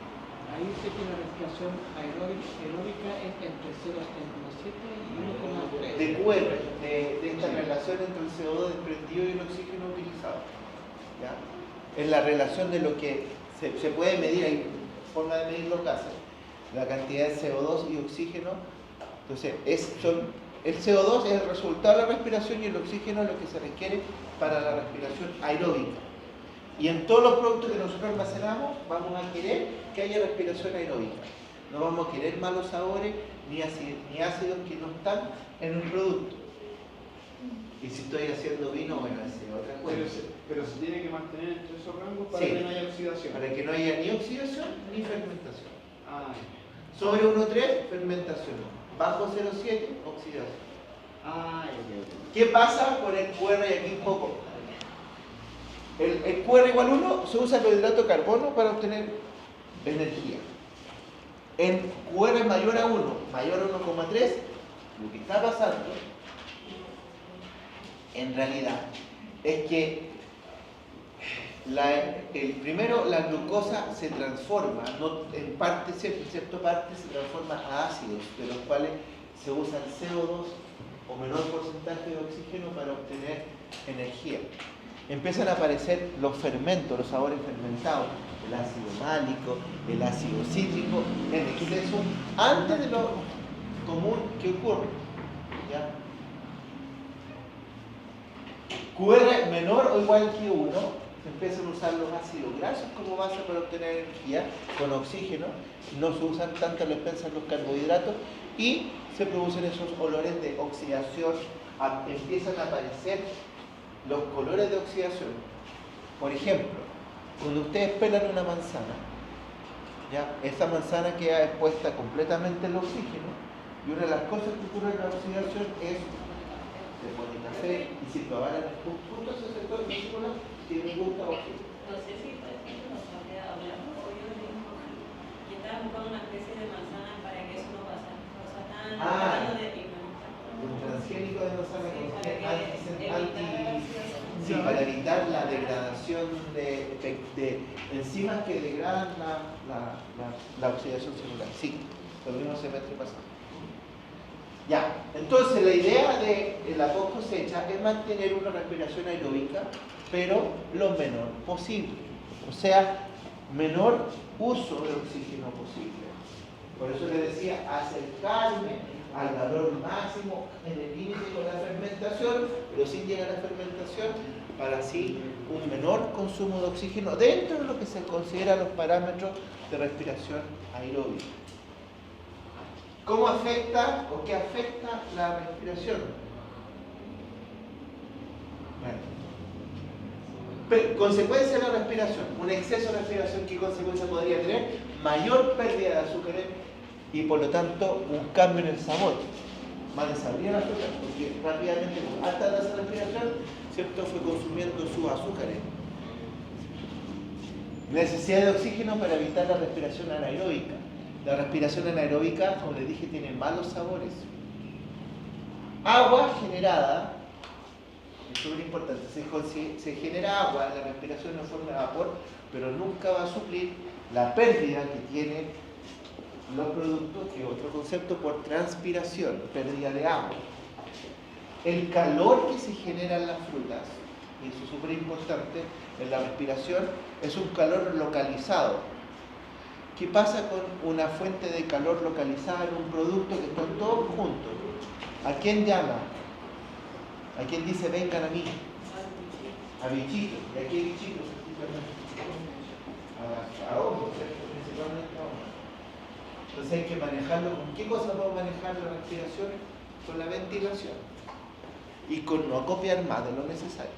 Ahí dice que la respiración aeróbica es entre 0,7 y 1,3. De QR, de esta relación entre el CO2 desprendido y el oxígeno utilizado. ¿Ya? Es la relación de lo que se puede medir, hay forma de medir los gases, la cantidad de CO2 y oxígeno. Entonces, el CO2 es el resultado de la respiración y el oxígeno es lo que se requiere para la respiración aeróbica. Y en todos los productos que nosotros almacenamos vamos a querer que haya respiración aeróbica. No vamos a querer malos sabores ni ácidos que no están en un producto. Y si estoy haciendo vino, bueno, es otra cosa. Pero se tiene que mantener entre esos rangos para Sí, que no haya oxidación. para que no haya ni oxidación ni fermentación. Ah, Sobre 1,3, fermentación. Bajo 0,7, oxidación. ¿Qué pasa con el QR aquí un poco? El QR igual 1 se usa el hidrato de carbono para obtener energía. En QR mayor a 1, mayor a 1,3, lo que está pasando en realidad es que primero la glucosa se transforma, en cierta parte se transforma a ácidos, de los cuales se usa el CO2 o menor porcentaje de oxígeno para obtener energía. Empiezan a aparecer los fermentos, los sabores fermentados, el ácido málico, el ácido cítrico, en exceso, antes de lo común que ocurre. ¿Ya? QR menor o igual que 1, se empiezan a usar los ácidos grasos como base para obtener energía con oxígeno, no se usan tanto a la expensa los carbohidratos y se producen esos olores de oxidación, empiezan a aparecer los colores de oxidación. Por ejemplo, cuando ustedes pelan una manzana, ¿ya? Esa manzana queda expuesta completamente al oxígeno y una de las cosas que ocurre en la oxidación es se pone café y si probaran justo ese sector vinícola tiene gusto a oxígeno. No sé si por ejemplo nos hablamos hoy que estaban buscando una especie de manzana para que eso no pasara. O sea, estaban hablando de Un transgénico de manzana Sí, para evitar la degradación de enzimas que degradan la oxidación celular. Sí, lo vimos el semestre pasado. Ya, entonces la idea de la post cosecha es mantener una respiración aeróbica, pero lo menor posible. O sea, menor uso de oxígeno posible. Por eso les decía, acercarme al valor máximo en el límite con la fermentación, pero sin llegar a la fermentación, para así un menor consumo de oxígeno dentro de lo que se considera los parámetros de respiración aeróbica. ¿Cómo afecta o qué afecta la respiración? Bueno, Consecuencia de la respiración. Un exceso de respiración, ¿qué consecuencia podría tener? Mayor pérdida de azúcares y por lo tanto un cambio en el sabor. Más desabrida la fruta, porque rápidamente con alta tasa de respiración, ¿cierto? Fue consumiendo sus azúcares. Necesidad de oxígeno para evitar la respiración anaeróbica. La respiración anaeróbica, como les dije, tiene malos sabores. Agua generada, es súper importante, se genera agua en la respiración en forma de vapor, pero nunca va a suplir la pérdida que tienen los productos, que es otro concepto, por transpiración, pérdida de agua. El calor que se genera en las frutas, y eso es súper importante, en la respiración, es un calor localizado. ¿Qué pasa con una fuente de calor localizada en un producto que están todos juntos? ¿A quién llama? ¿A quién dice vengan a mí? A bichitos. ¿Y a qué bichitos? A hongos, principalmente a hongos. Entonces hay que manejarlo. ¿Con qué cosa podemos manejar la respiración? Con la ventilación. Y con no copiar más de lo necesario.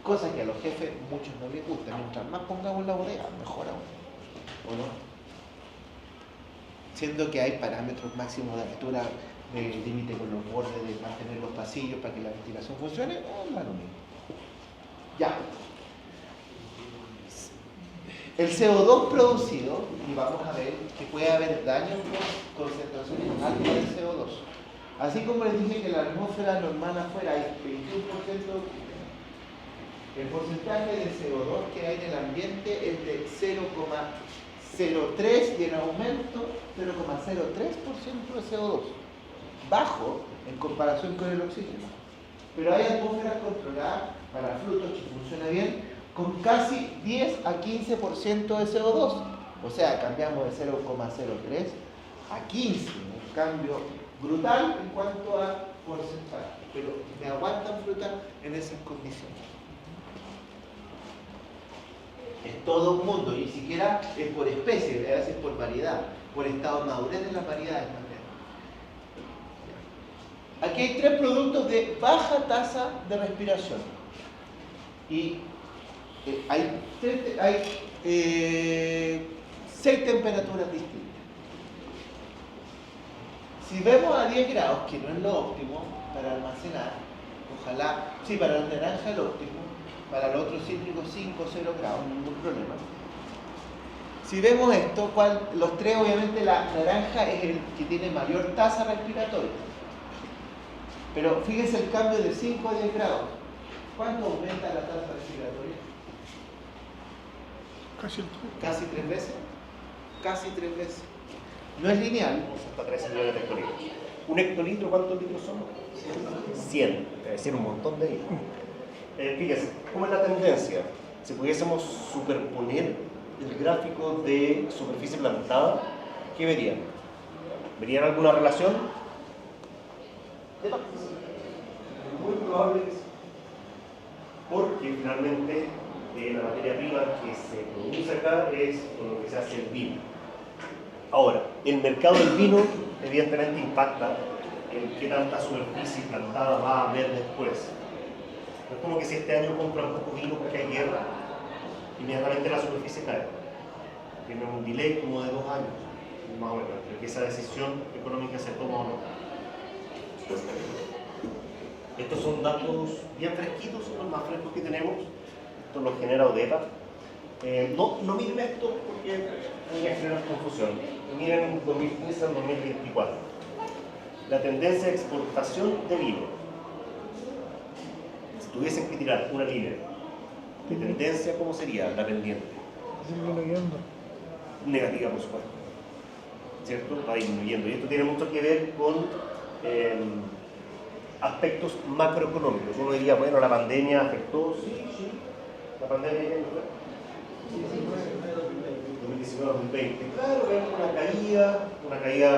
Cosa que a los jefes muchos no les gusta. Mientras más pongamos la bodega, mejor aún. ¿O no? Siendo que hay parámetros máximos de altura, de límite con los bordes, de mantener los pasillos para que la ventilación funcione, es lo mismo. Ya. El CO2 producido, y vamos a ver que puede haber daños por concentraciones altas de CO2. Así como les dije que la atmósfera normal afuera hay 21%, el porcentaje de CO2 que hay en el ambiente es de 0,03 y en aumento 0,03% de CO2. Bajo en comparación con el oxígeno. Pero hay atmósferas controladas para frutos que funciona bien con casi 10 a 15% de CO2. O sea, cambiamos de 0,03 a 15, un cambio brutal en cuanto a porcentaje. Pero me aguantan frutas en esas condiciones. Es todo un mundo, y ni siquiera es por especie, a veces por variedad, por estado de madurez de las variedades también. Aquí hay 3 productos de baja tasa de respiración. Y hay 6 temperaturas distintas. Si vemos a 10 grados, que no es lo óptimo para almacenar, ojalá, sí, para la naranja es lo óptimo, para los otros cítricos 5 o 0 grados, ningún problema. Si vemos esto, los 3, obviamente la naranja es el que tiene mayor tasa respiratoria. Pero fíjense el cambio de 5 a 10 grados. ¿Cuánto aumenta la tasa respiratoria? Casi 3 veces. Casi 3 veces. No es lineal. Hasta 13 millones de hectolitros. ¿Un hectolitro cuántos litros son? 100. Es decir, un montón de litros. Fíjense, ¿cómo es la tendencia? Si pudiésemos superponer el gráfico de superficie plantada, ¿qué verían? ¿Verían alguna relación? Muy probable que sí. Porque finalmente la materia prima que se produce acá es con lo que se hace el vino. Ahora, el mercado del vino evidentemente impacta en qué tanta superficie plantada va a haber después. No es como que si este año compran poco vino porque hay guerra, inmediatamente la superficie cae. Tiene un delay como de 2 años, más o menos, entre que esa decisión económica se toma o no. Estos son datos bien fresquitos, son los más frescos que tenemos. Esto lo genera ODEPA. No miren esto porque voy a generar confusión. Miren 2015 al 2024. La tendencia de exportación de vino. Si tuviesen que tirar una línea de tendencia, ¿cómo sería la pendiente? Negativa, por supuesto. ¿Cierto? Va disminuyendo. Y esto tiene mucho que ver con aspectos macroeconómicos. Uno diría, bueno, la pandemia afectó, sí. La pandemia ya no fue. 2019-2020. Claro, vemos una caída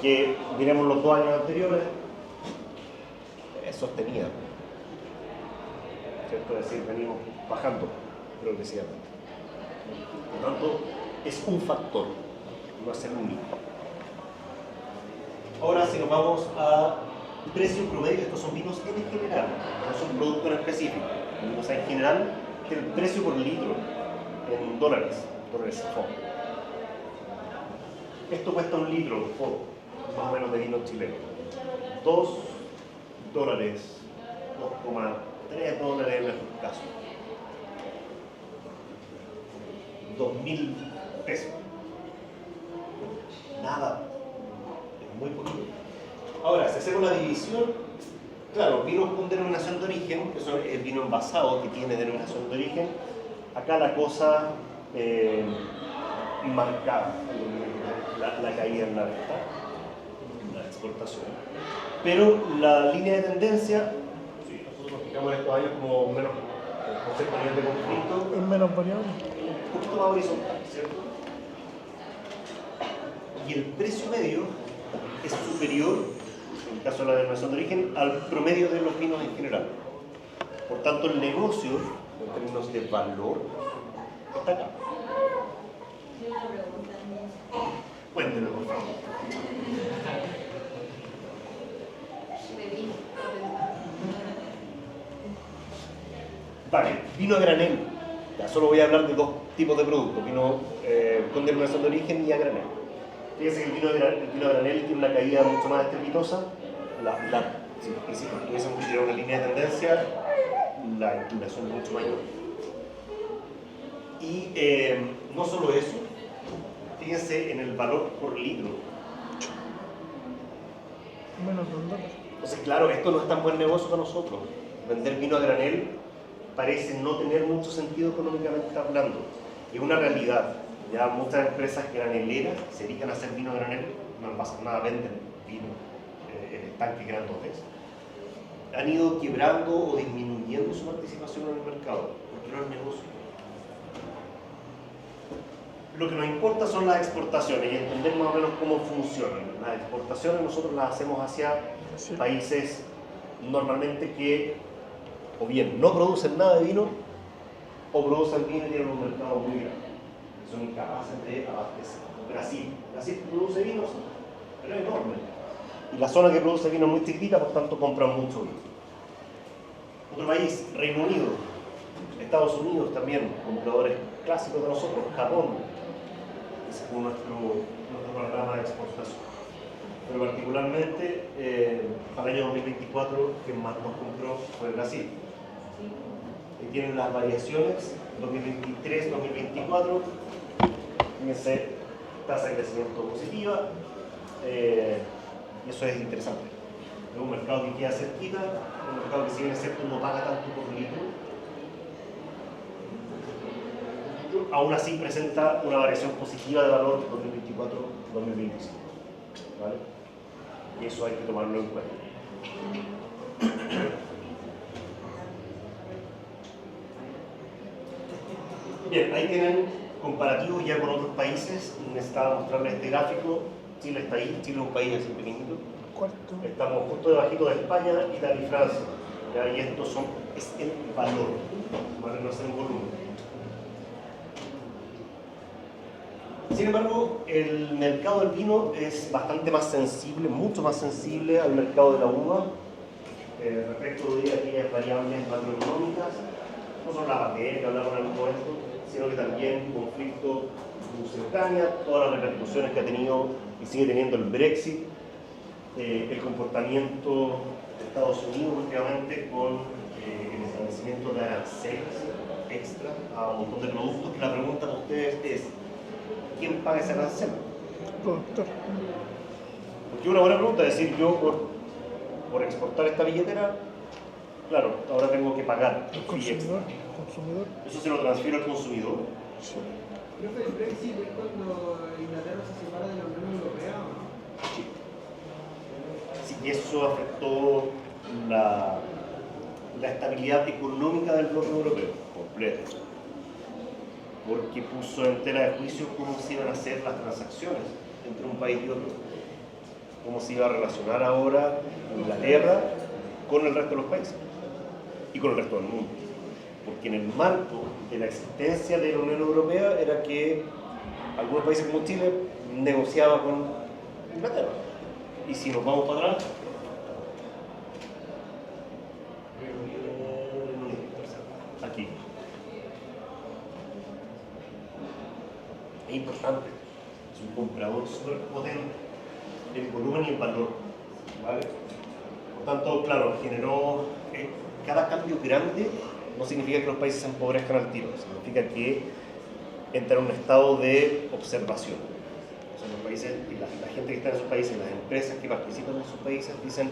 que miremos los 2 años anteriores, es sostenida. ¿Cierto? Es decir, venimos bajando progresivamente. Por lo tanto, es un factor, no es el único. Ahora, si nos vamos a precio promedio, estos son vinos en general, no son productos en específico. Vinos en general, el precio por litro en dólares FOB. Esto cuesta un litro FOB, más o menos de vino chileno. $2, $2,3 en el caso. 2.000 pesos. Nada, es muy poquito. Ahora, si hacemos la división, claro, vinos con denominación de origen, que son el vino envasado que tiene denominación de origen, acá la cosa marcada, la caída en la venta, la exportación. Pero la línea de tendencia, sí, nosotros nos fijamos en estos años como menos concepto a nivel de conflicto, Es menos variable. un poquito más horizontal, ¿cierto? Y el precio medio es superior, en el caso de la denominación de origen, al promedio de los vinos en general. Por tanto, el negocio, en términos de valor, está acá. Tengo una pregunta. Cuéntenme, por favor. Vale, vino a granel. Ya solo voy a hablar de dos tipos de productos, vino con denominación de origen y a granel. Fíjense que el vino a granel tiene una caída mucho más estrepitosa. Si tuviésemos que tirar una línea de tendencia, la inclinación es mucho mayor. Y no solo eso, fíjense en el valor por litro. Menos de $1. Entonces, claro, esto no es tan buen negocio para nosotros. Vender vino a granel parece no tener mucho sentido económicamente hablando. Es una realidad. Ya muchas empresas graneleras se dedican a hacer vino a granel, no pasa nada, venden vino en estanques grandotes. Han ido quebrando o disminuyendo su participación en el mercado, porque no es negocio. Lo que nos importa son las exportaciones y entender más o menos cómo funcionan. Las exportaciones nosotros las hacemos hacia países normalmente que o bien no producen nada de vino o producen vino y tienen un mercado muy grande. Son incapaces de abastecer. Brasil produce vinos, pero es enorme. Y la zona que produce vino es muy chiquitita, por tanto compran mucho vino. Otro país, Reino Unido, Estados Unidos también, compradores clásicos de nosotros, Japón. Ese fue nuestro programa de exportación. Pero particularmente para el año 2024, quien más nos compró fue Brasil. Y tienen las variaciones 2023-2024. Fíjense, tasa de crecimiento positiva. Y eso es interesante. Es un mercado que queda cerquita, un mercado que si bien es cierto no paga tanto por litro, aún así presenta una variación positiva de valor 2024-2025. ¿Vale? Y eso hay que tomarlo en cuenta. Bien, ahí tienen comparativos ya con otros países. Necesitaba mostrarles este gráfico. Chile está ahí, Chile es un país así pequeñito. Estamos justo debajito de España, Italia y Francia. ¿Ya? Y estos es el valor, ¿vale? No es el volumen. Sin embargo, el mercado del vino es bastante más sensible, mucho más sensible al mercado de la uva respecto de aquellas variables macroeconómicas, no solo la pandemia que hablamos en algún momento, sino que también conflicto Rusia-Ucrania, todas las repercusiones que ha tenido y sigue teniendo el Brexit, el comportamiento de Estados Unidos últimamente con el establecimiento de aranceles extra a un montón de productos, que la pregunta para ustedes es ¿quién paga ese arancel? El productor. Porque una buena pregunta es decir, yo por exportar esta billetera, claro, ahora tengo que pagar El fee extra. consumidor. Eso se lo transfiero al consumidor. Sí. Profe, el Brexit es cuando Inglaterra se separa de la Unión Europea, ¿o no? Sí, y eso afectó la estabilidad económica del bloque europeo, completo. Porque puso en tela de juicio cómo se iban a hacer las transacciones entre un país y otro. Cómo se iba a relacionar ahora Inglaterra con el resto de los países y con el resto del mundo. Porque en el marco de la existencia de la Unión Europea era que algunos países como Chile negociaban con Inglaterra. Y si nos vamos para atrás, aquí. es importante, es un comprador súper potente en volumen y en valor, ¿vale? Por tanto, claro, generó cada cambio grande no significa que los países se empobrezcan al tiro, significa que entran en un estado de observación. O sea, los países, y la gente que está en esos países, las empresas que participan en esos países dicen,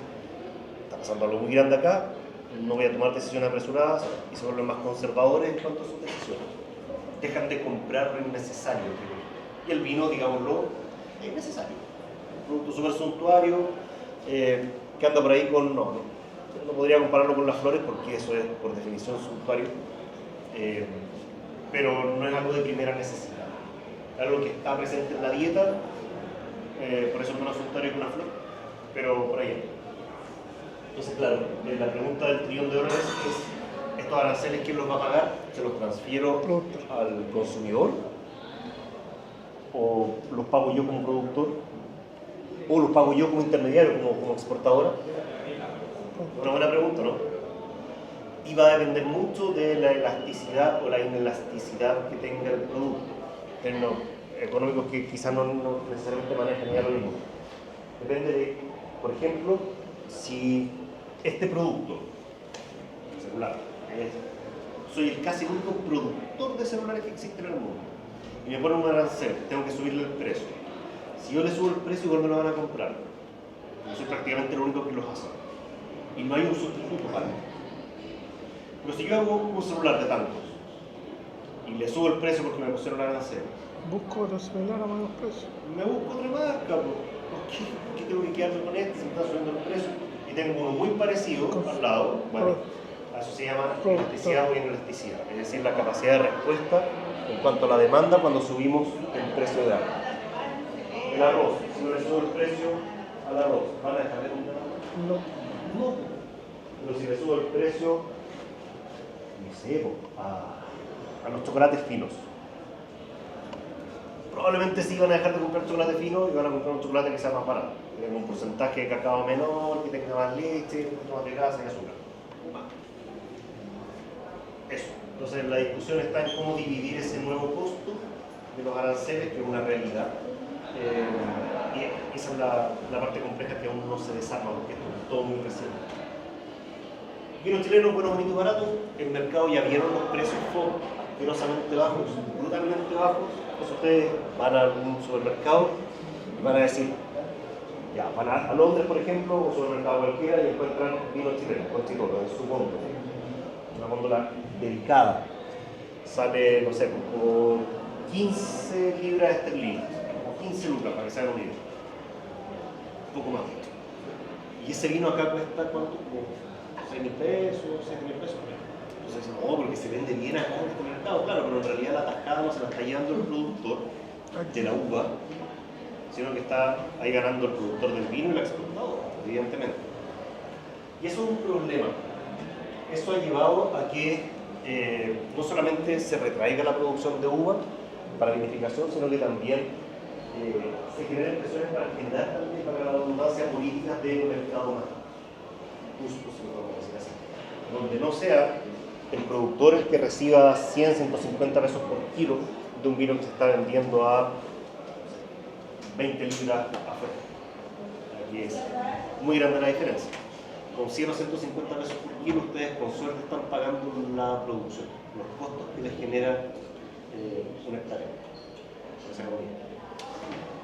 está pasando algo muy grande acá, no voy a tomar decisiones apresuradas, y se vuelven más conservadores en cuanto a sus decisiones. Dejan de comprar lo innecesario. Y el vino, digámoslo, es necesario. Un producto súper suntuario, que anda por ahí con... No podría compararlo con las flores porque eso es por definición suntuario, pero no es algo de primera necesidad. Es algo que está presente en la dieta, por eso es menos suntuario que una flor, pero por ahí. Entonces, claro, la pregunta del $1 trillón es: ¿estos aranceles quién los va a pagar? ¿Se los transfiero al consumidor? ¿O los pago yo como productor? ¿O los pago yo como intermediario, como exportadora? Una buena pregunta, ¿no? Y va a depender mucho de la elasticidad o la inelasticidad que tenga el producto. En términos económicos que quizás no necesariamente manejan ya lo mismo. Depende de, por ejemplo, si este producto, celular, soy el casi único productor de celulares que existe en el mundo, y me ponen un arancel, tengo que subirle el precio. Si yo le subo el precio, igual me lo van a comprar. Yo soy prácticamente el único que los hace. Y no hay un sustituto para él. Pero si yo hago un celular de tantos y le subo el precio porque me pusieron arancel, busco otro celular a menos precio. me busco otra marca. ¿Por qué tengo que quedarme con este si me está subiendo el precio? Y tengo uno muy parecido al lado. Bueno, a eso se llama elasticidad o inelasticidad, es decir, la capacidad de respuesta en cuanto a la demanda cuando subimos el precio de algo. El arroz, si no le subo el precio al arroz, ¿van a dejar de comprar arroz? No. Pero si le subo el precio, no sé, a los chocolates finos, probablemente sí van a dejar de comprar chocolate fino y van a comprar un chocolate que sea más barato, que tenga un porcentaje de cacao menor, que tenga más leche, un poquito más de grasa y azúcar. Eso. Entonces la discusión está en cómo dividir ese nuevo costo de los aranceles, que es una realidad. Y esa es la parte compleja que aún no se desarma, porque esto es todo muy reciente. Vino chileno, bueno, bonito y barato. El mercado ya vieron los precios asquerosamente bajos, brutalmente bajos. Entonces ustedes van a algún supermercado y van a decir, ya, van a Londres, por ejemplo, o un supermercado cualquiera, y encuentran vino chileno, con chileno, en su góndola. Una góndola delicada. Sale, no sé, como 15 libras esterlinas, como 15 lucas, para que se hagan una idea. Un poco más. Y ese vino acá cuesta, ¿cuánto? Como 6.000 pesos, 7.000 pesos. Entonces, no, porque se vende bien acá en este mercado, claro, pero en realidad la tajada no se la está llevando el productor de la uva, sino que está ahí ganando el productor del vino y la exportadora, evidentemente. Y eso es un problema. Eso ha llevado a que no solamente se retraiga la producción de uva para vinificación, sino que también se generen presiones para generar también, para la redundancia, políticas de mercado más justo, si lo podemos decir así, donde no sea el productor el que reciba 100, 150 pesos por kilo de un vino que se está vendiendo a 20 libras afuera. Aquí es muy grande la diferencia. Con 100 o 150 pesos por kilo, ustedes con suerte están pagando la producción, los costos que les genera una hectárea.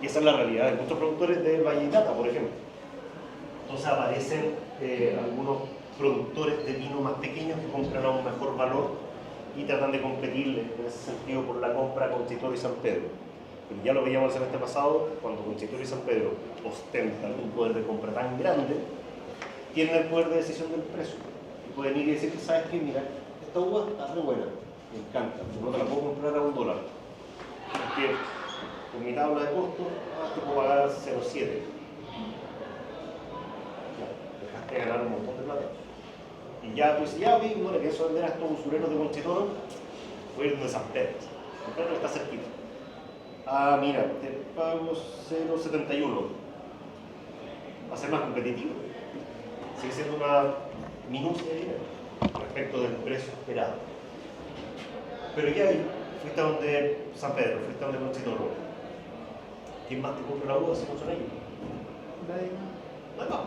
Y esa es la realidad de muchos productores de Valledata, por ejemplo. Entonces aparecen algunos productores de vino más pequeños que compran a un mejor valor y tratan de competirle en ese sentido por la compra con Conchitoro y San Pedro. Pero ya lo veíamos el semestre pasado, cuando Conchitoro y San Pedro ostentan un poder de compra tan grande, tienen el poder de decisión del precio. Y pueden ir y decir, ¿sabes qué? Mira, esta uva está re buena, me encanta, pero no te la puedo comprar a $1. Porque con mi tabla de costos, te puedo pagar 0,7. Dejaste de ganar un montón de plata. Y ya tú dices, ya, ok, no le pienso vender a estos usureros de Conchitoro, voy a ir de San Pedro. San Pedro está cerquita. Ah, mira, te pago 0,71. Va a ser más competitivo. Sigue siendo una minucia de dinero respecto del precio esperado. Pero ya hay fuiste a donde San Pedro, fuiste a donde Conchitoro. ¿Quién más te compra la uva si no son ellos? No hay más.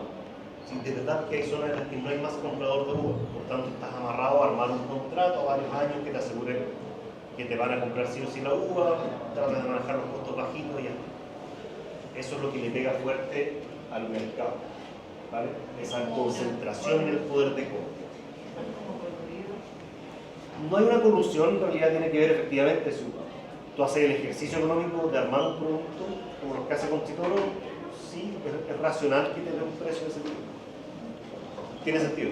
Si de verdad que hay zonas en las que no hay más comprador de uva, por tanto estás amarrado a armar un contrato a varios años que te aseguren que te van a comprar sí o sí la uva, tratas de manejar los costos bajitos y ya. Eso es lo que le pega fuerte al mercado, ¿vale? Esa concentración en el poder de compra. No hay una colusión, en realidad tiene que ver efectivamente si tú haces el ejercicio económico de armar un producto como los que hace Conchitoro, sí, es racional que te dé un precio de ese tipo. Tiene sentido,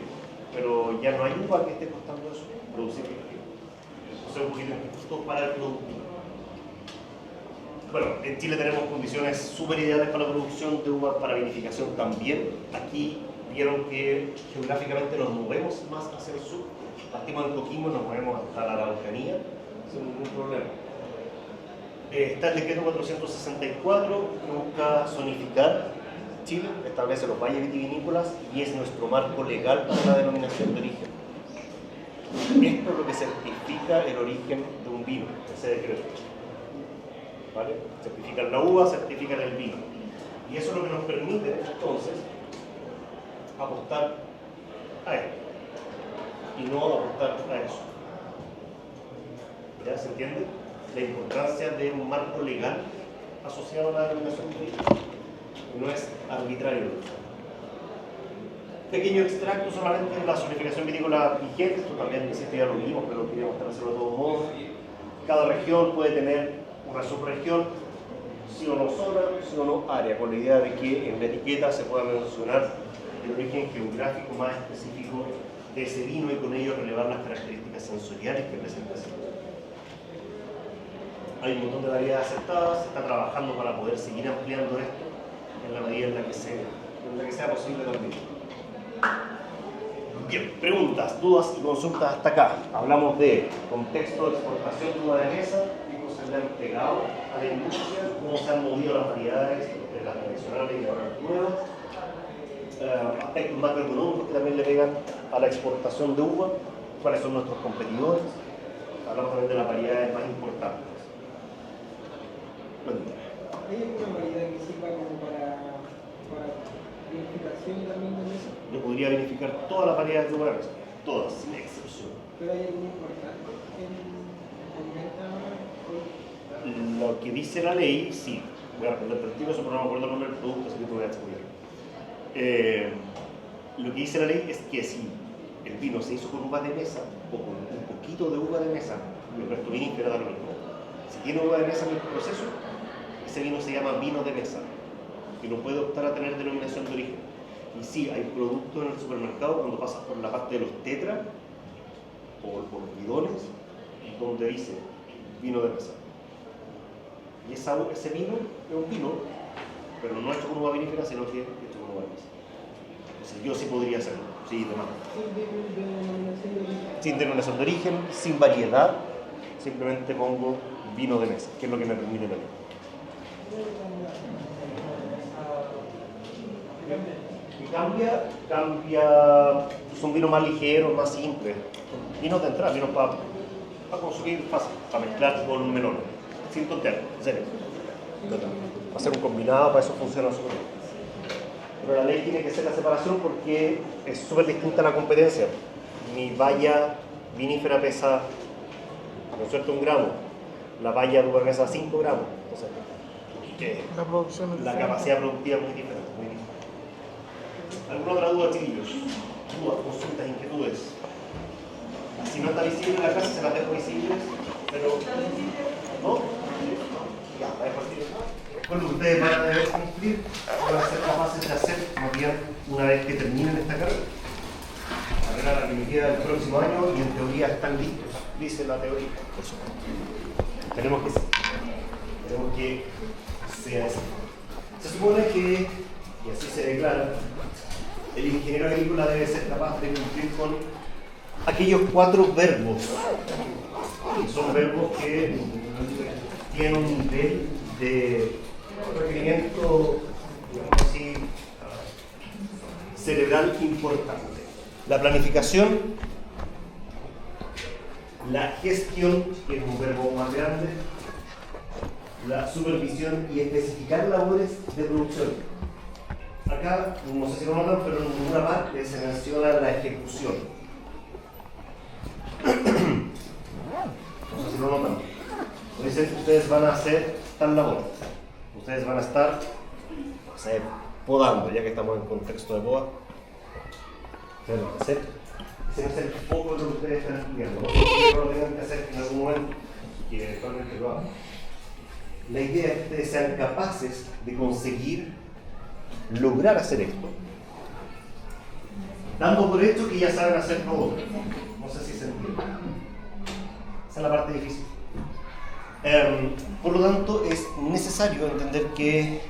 pero ya no hay uva que esté costando eso, producir. O sea, un poquito injusto para el producto. Bueno, en Chile tenemos condiciones súper ideales para la producción de uva, para vinificación también. Aquí vieron que geográficamente nos movemos más hacia el sur. Partimos en Coquimbo, nos movemos hasta la Araucanía sin ningún problema. Está el decreto 464 que busca zonificar Chile, establece los valles vitivinícolas y es nuestro marco legal para la denominación de origen. Esto es lo que certifica el origen de un vino, ese decreto. ¿Vale? Certifican la uva, certifican el vino. Y eso es lo que nos permite, entonces, apostar a esto. Y no apostar a eso. ¿Ya se entiende? La importancia de un marco legal asociado a la denominación de origen. No es arbitrario. Pequeño extracto solamente de la zonificación vitícola vigente. Esto también, insisto, ya lo vimos, pero queríamos hacerlo de todos modos. Cada región puede tener una subregión, sí o no zona, sí o no área, con la idea de que en la etiqueta se pueda mencionar el origen geográfico más específico de ese vino y con ello relevar las características sensoriales que presenta ese vino. Hay un montón de variedades aceptadas, se está trabajando para poder seguir ampliando esto en la medida en la que sea posible también. Bien, preguntas, dudas y consultas hasta acá. Hablamos de contexto de exportación de uva de mesa, cómo se le han pegado a la industria, cómo se han movido las variedades de las tradicionales y las nuevas, aspectos macroeconómicos que también le pegan a la exportación de uva, cuáles son nuestros competidores. Hablamos también de las variedades más importantes. Bueno. ¿Hay alguna variedad que sirva como para vinificación también de mesa? Yo podría vinificar todas las variedades de uva de mesa, todas, sin excepción. ¿Pero hay algún importante en venta? Lo que dice la ley, sí. Voy a responder perspectivo, eso, pero no me acuerdo el nombre del producto, así que te voy a descubrir. Lo que dice la ley es que si el vino se hizo con uva de mesa o con un poquito de uva de mesa, el resto vinífera da lo mismo. Si tiene uva de mesa en el proceso, ese vino se llama vino de mesa y no puede optar a tener denominación de origen. Y sí, hay productos en el supermercado cuando pasas por la parte de los tetras o por los bidones donde dice vino de mesa. Y ese vino es un vino, pero no hecho con uva vinífera, sino que hecho con uva de mesa. Entonces yo sí podría hacerlo, sí, demás. Sin denominación de origen, sin variedad, simplemente pongo vino de mesa, que es lo que me permite la ley. Y cambia, son vinos más ligeros, más simples. Vinos de entrada, vinos para consumir fácil, para mezclar con un melón, sin tontear, en serio. Para hacer un combinado, para eso funciona súper bien. Pero la ley tiene que ser la separación porque es súper distinta a la competencia. Mi valla vinífera pesa, ¿no es cierto?, 1 gramo. La valla de uva pesa 5 gramos. Entonces, la capacidad productiva es muy diferente. ¿Alguna otra duda, chiquillos? Dudas, consultas, inquietudes. Si no está visible en la clase, se las dejo visibles, pero... ¿No? Ya, a partir. Bueno, ustedes van a deber cumplir, van a ser capaces de hacer, más bien, una vez que terminen esta carrera. La carrera que me queda el próximo año y en teoría están listos, dice la teoría, por supuesto. Tenemos que sea así. Se supone que, y así se declara, el ingeniero agrícola debe ser capaz de cumplir con aquellos 4 verbos. Y son verbos que tienen un nivel de requerimiento, digamos así, cerebral importante. La planificación, la gestión, que es un verbo más grande, la supervisión y especificar labores de producción. Acá, no sé si lo notan, pero en ninguna parte se menciona la ejecución. No sé si lo notan. Dicen que ustedes van a hacer tal labor. Ustedes van a estar, no sé, podando, ya que estamos en contexto de poda. Ustedes van a hacer. Ese es el foco de lo que ustedes están estudiando. No sé si lo tengan que hacer en algún momento, y eventualmente lo hagan. La idea es que ustedes sean capaces de conseguir lograr hacer esto, dando por hecho que ya saben hacer todo. No sé si se entiende. Esa es la parte difícil. Por lo tanto, es necesario entender que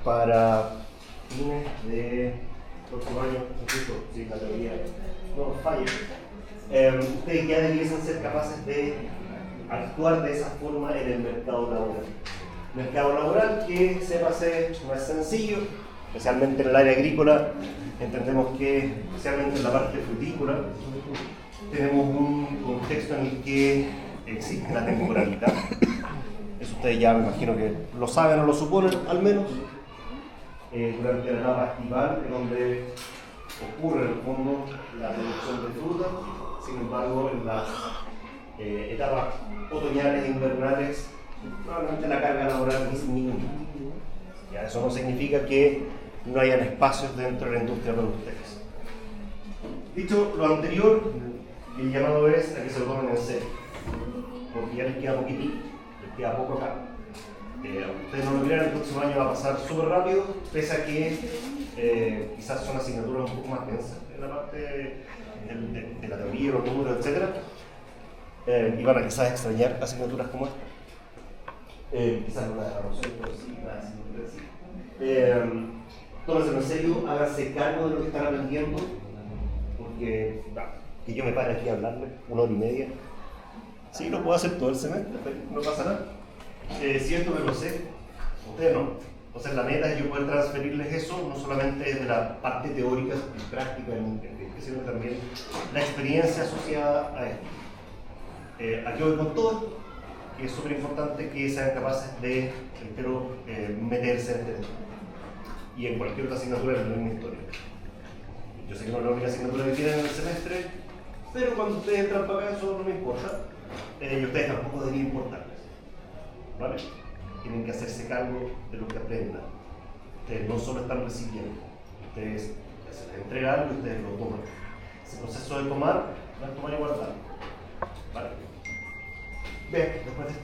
para fines de próximo año, incluso si la teoría no falla, ustedes ya debiesen ser capaces de actuar de esa forma en el mercado laboral. Mercado laboral que sepa hacer no es sencillo, especialmente en el área agrícola. Entendemos que, especialmente en la parte frutícola, tenemos un contexto en el que existe la temporalidad. Eso ustedes ya me imagino que lo saben o lo suponen, al menos. Durante la etapa estival, en donde ocurre en el fondo la producción de fruta. Sin embargo, en las etapas otoñales e invernales, probablemente la carga laboral disminuye. Ya, eso no significa que no hayan espacios dentro de la industria para ustedes. Dicho lo anterior, el llamado es a que se lo tomen en serio, porque ya les queda poquitito, les queda poco acá. Ustedes no lo miran, el próximo año va a pasar súper rápido, pese a que quizás son asignaturas un poco más densas en la parte de la teoría, los números, etc. Y van a quizás extrañar asignaturas como esta. Quizás no la de pero sí, la asignatura sí. Tómenselo en serio, háganse cargo de lo que están aprendiendo, porque que yo me pare aquí a hablarle 1 hora y media. Sí, lo puedo hacer todo el semestre, no pasa nada. Siento que lo sé, ustedes no. Entonces la meta es yo poder transferirles eso, no solamente desde la parte teórica y práctica, sino también la experiencia asociada a esto. Aquí voy con todo esto, que es súper importante que sean capaces de, espero, meterse en este tema. Y en cualquier otra asignatura es la misma historia. Yo sé que no es la única asignatura que tienen en el semestre, pero cuando ustedes entran para acá eso no me importa. Y ustedes tampoco deberían importarles. ¿Vale? Tienen que hacerse cargo de lo que aprendan. Ustedes no solo están recibiendo, ustedes se les entrega algo y ustedes lo toman. Ese proceso de tomar, lo van a tomar y guardar. ¿Vale? Bien, después de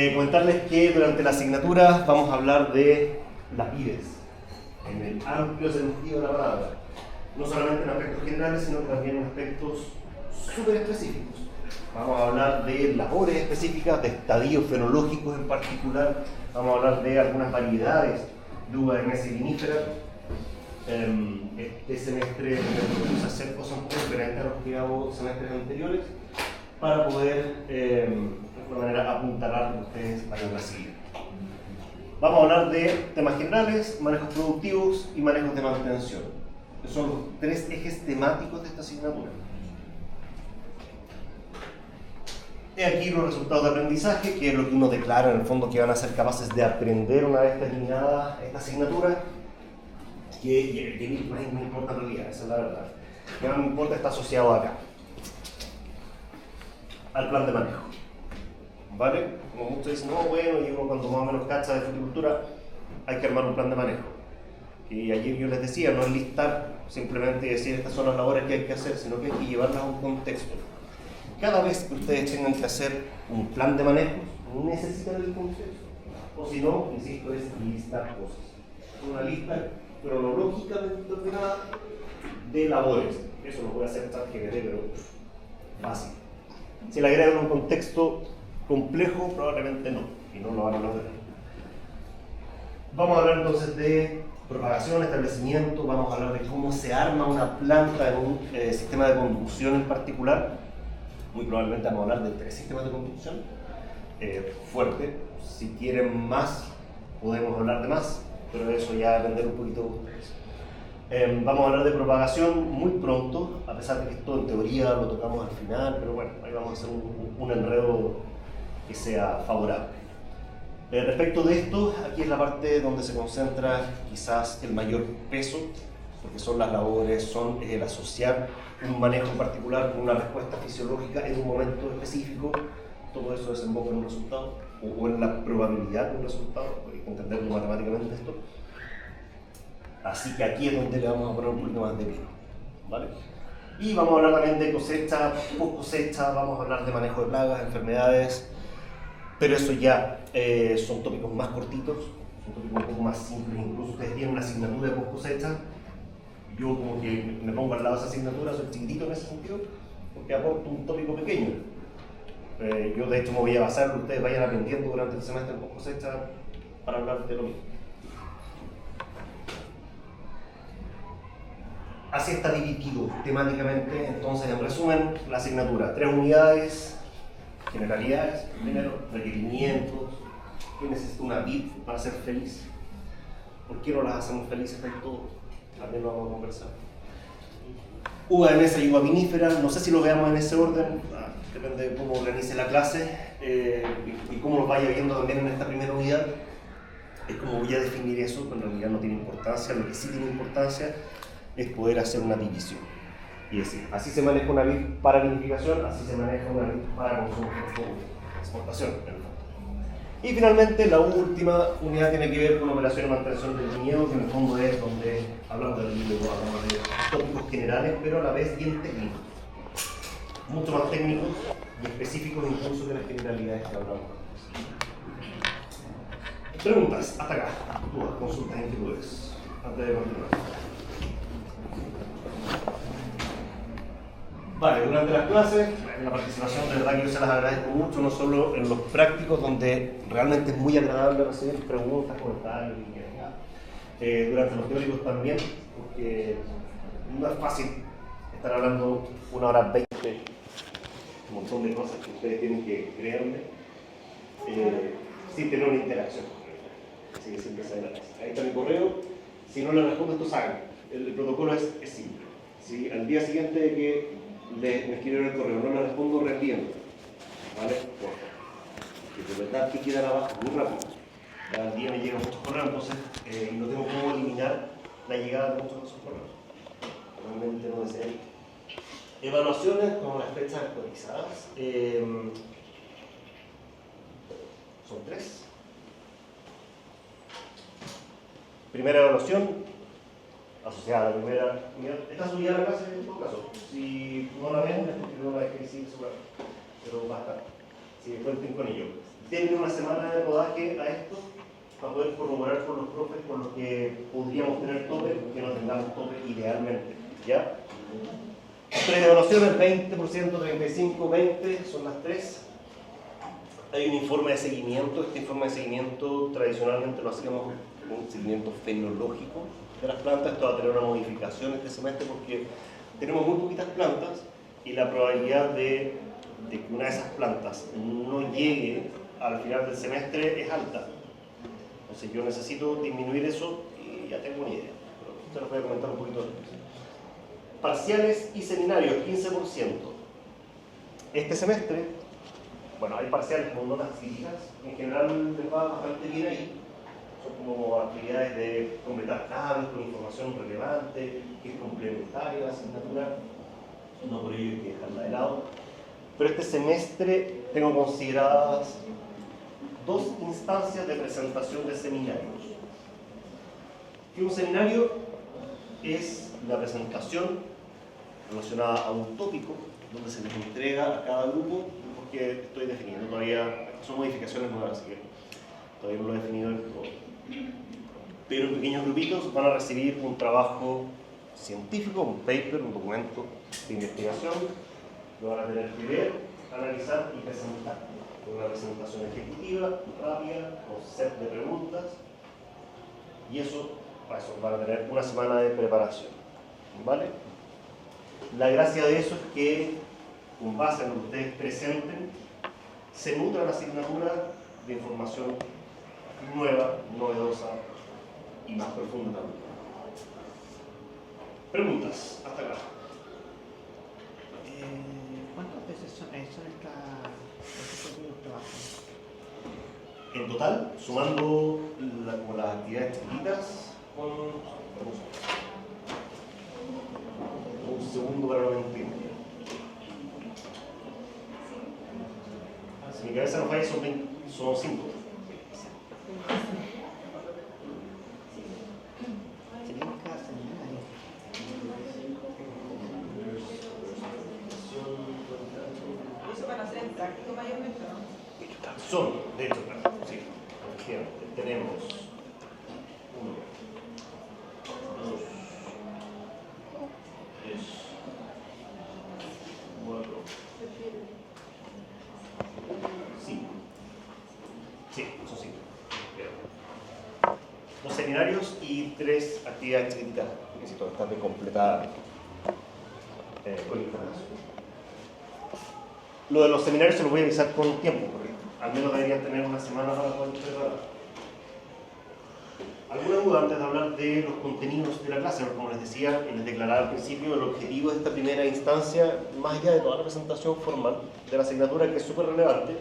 esto. Comentarles que durante la asignatura vamos a hablar de las vides, en el amplio sentido de la palabra. No solamente en aspectos generales, sino también en aspectos súper específicos. Vamos a hablar de labores específicas, de estadios fenológicos en particular. Vamos a hablar de algunas variedades de uva de mesa y vinífera. Este semestre me propuse hacer cosas un poco diferentes a los que hago semestres anteriores para poder, de alguna manera, apuntalar lo que ustedes vayan a recibir. Vamos a hablar de temas generales, manejos productivos y manejos de mantención. Esos son los 3 ejes temáticos de esta asignatura. He aquí los resultados de aprendizaje, que es lo que uno declara en el fondo que van a ser capaces de aprender una vez terminada esta asignatura, que más me importa en realidad, esa es la verdad. Que no me importa está asociado acá, al plan de manejo. ¿Vale? Como muchos dicen, no, bueno, y uno cuando más o menos cacha de fruticultura, hay que armar un plan de manejo. Y ayer yo les decía, no es listar simplemente decir estas son las labores que hay que hacer, sino que hay que llevarlas a un contexto. Cada vez que ustedes tengan que hacer un plan de manejo, necesitan el contexto. O si no, insisto, es listar cosas. Una lista cronológicamente ordenada de labores. Eso lo puede hacer ChatGPT, pero fácil. Si la agregan en un contexto complejo, probablemente no, y no lo van a lograr. Vamos a hablar entonces de propagación, establecimiento, vamos a hablar de cómo se arma una planta en un sistema de conducción en particular. Muy probablemente vamos a hablar de 3 sistemas de conducción. Fuerte, si quieren más, podemos hablar de más, pero eso ya va a depender un poquito de ustedes. Vamos a hablar de propagación muy pronto, a pesar de que esto en teoría lo tocamos al final, pero bueno, ahí vamos a hacer un enredo que sea favorable. Respecto de esto, aquí es la parte donde se concentra quizás el mayor peso, porque son las labores, son el asociar un manejo particular con una respuesta fisiológica en un momento específico. Todo eso desemboca en un resultado, o en la probabilidad de un resultado, hay que entenderlo matemáticamente esto. Así que aquí es donde le vamos a poner un poquito más de vino, ¿vale? Y vamos a hablar también de cosecha, post cosecha, vamos a hablar de manejo de plagas, enfermedades, pero eso ya son tópicos más cortitos, son tópicos un poco más simples. Incluso ustedes tienen una asignatura de post cosecha, yo como que me pongo al lado de esa asignatura, soy chiquitito en ese sentido, porque aporto un tópico pequeño. Yo de hecho me voy a basar en lo que ustedes vayan aprendiendo durante el semestre en post cosecha para hablar de lo mismo. Así está dividido temáticamente, entonces en resumen, la asignatura, 3 unidades, generalidades, primero, requerimientos, ¿qué necesita una vid para ser feliz? ¿Por qué no las hacemos felices del todo? También lo vamos a conversar. Uva de mesa y uva vinífera, no sé si lo veamos en ese orden, depende de cómo organice la clase y cómo lo vaya viendo también en esta primera unidad. Es como voy a definir eso, pero en realidad no tiene importancia, lo que sí tiene importancia es poder hacer una división. Y decir, así se maneja una vid para vinificación, así se maneja una vid para consumo de exportación. Y finalmente, la última unidad tiene que ver con operación y mantención del viñedo, que en el fondo es donde hablamos del viñedo, hablamos de tópicos generales, pero a la vez bien técnicos. Mucho más técnicos y específicos incluso de las generalidades que hablamos. Preguntas, hasta acá. Dudas, consultas, inquietudes, antes de continuar. Vale, durante las clases, la participación de verdad que yo se las agradezco mucho, no solo en los prácticos, donde realmente es muy agradable recibir preguntas, comentarios, durante los teóricos también, porque no es fácil estar hablando 1 hora 20, un montón de cosas que ustedes tienen que creerme, sin tener una interacción. Así que siempre se agradece. Ahí está mi correo, si no le respondo esto saben, el protocolo es simple. Si al día siguiente de que me escribieron el correo, no le respondo, reenvíenlo, ¿vale? Porque de verdad que quedan abajo muy rápido. Cada día me llegan muchos correos, entonces no tengo cómo eliminar la llegada de muchos de esos correos. Realmente no desearía. Evaluaciones con las fechas actualizadas. Son 3. Primera evaluación. Asociada a la primera unidad. Está subida a la clase en todo caso. Si no la ven, es porque no la dejé decir seguramente. Pero va a estar. Si cuenten con ello. Tienen una semana de rodaje a esto para poder corroborar con los profes con los que podríamos tener tope, que no tengamos tope idealmente. ¿Ya? 3 evaluaciones, 20%, 35%, 20%, son las 3. Hay un informe de seguimiento. Este informe de seguimiento tradicionalmente lo hacíamos con un seguimiento fenológico de las plantas. Esto va a tener una modificación este semestre porque tenemos muy poquitas plantas y la probabilidad de que una de esas plantas no llegue al final del semestre es alta. Entonces yo necesito disminuir eso y ya tengo una idea, pero usted nos puede comentar un poquito después. Parciales y seminarios, 15%. Este semestre, bueno, hay parciales con notas críticas, en general les va bastante bien ahí. Son como actividades de completar tablas con información relevante, que es complementaria a la asignatura, no por ello hay que dejarla de lado. Pero este semestre tengo consideradas 2 instancias de presentación de seminarios. Que un seminario es la presentación relacionada a un tópico donde se les entrega a cada grupo, porque estoy definiendo todavía, son modificaciones nuevas, así que todavía no lo he definido del todo. Pero en pequeños grupitos van a recibir un trabajo científico, un paper, un documento de investigación, lo van a tener que ver, analizar y presentar. Una presentación ejecutiva, rápida, con set de preguntas, y eso, para eso van a tener una semana de preparación. ¿Vale? La gracia de eso es que, con base en lo que ustedes presenten, se nutra la asignatura de información nueva, novedosa y más profunda también. Preguntas, hasta acá. ¿Cuántas veces son estos pequeños trabajos? En total, sumando como las actividades chiquitas, con un segundo para lo entiendo. Si mi cabeza no falla, son 5. Eso van a ser en práctico mayormente, ¿no? Son, de hecho, sí, efectivamente, tenemos 1, 2, 3, 4, 5. Sí, son 5. 2 seminarios y 3 actividades chiquititas que necesito estar de completar con información. Lo de los seminarios se los voy a avisar con tiempo, porque al menos deberían tener una semana para poder preparar. ¿Alguna duda antes de hablar de los contenidos de la clase? Como les decía y les declaraba al principio, el objetivo de esta primera instancia, más allá de toda la presentación formal de la asignatura, que es súper relevante,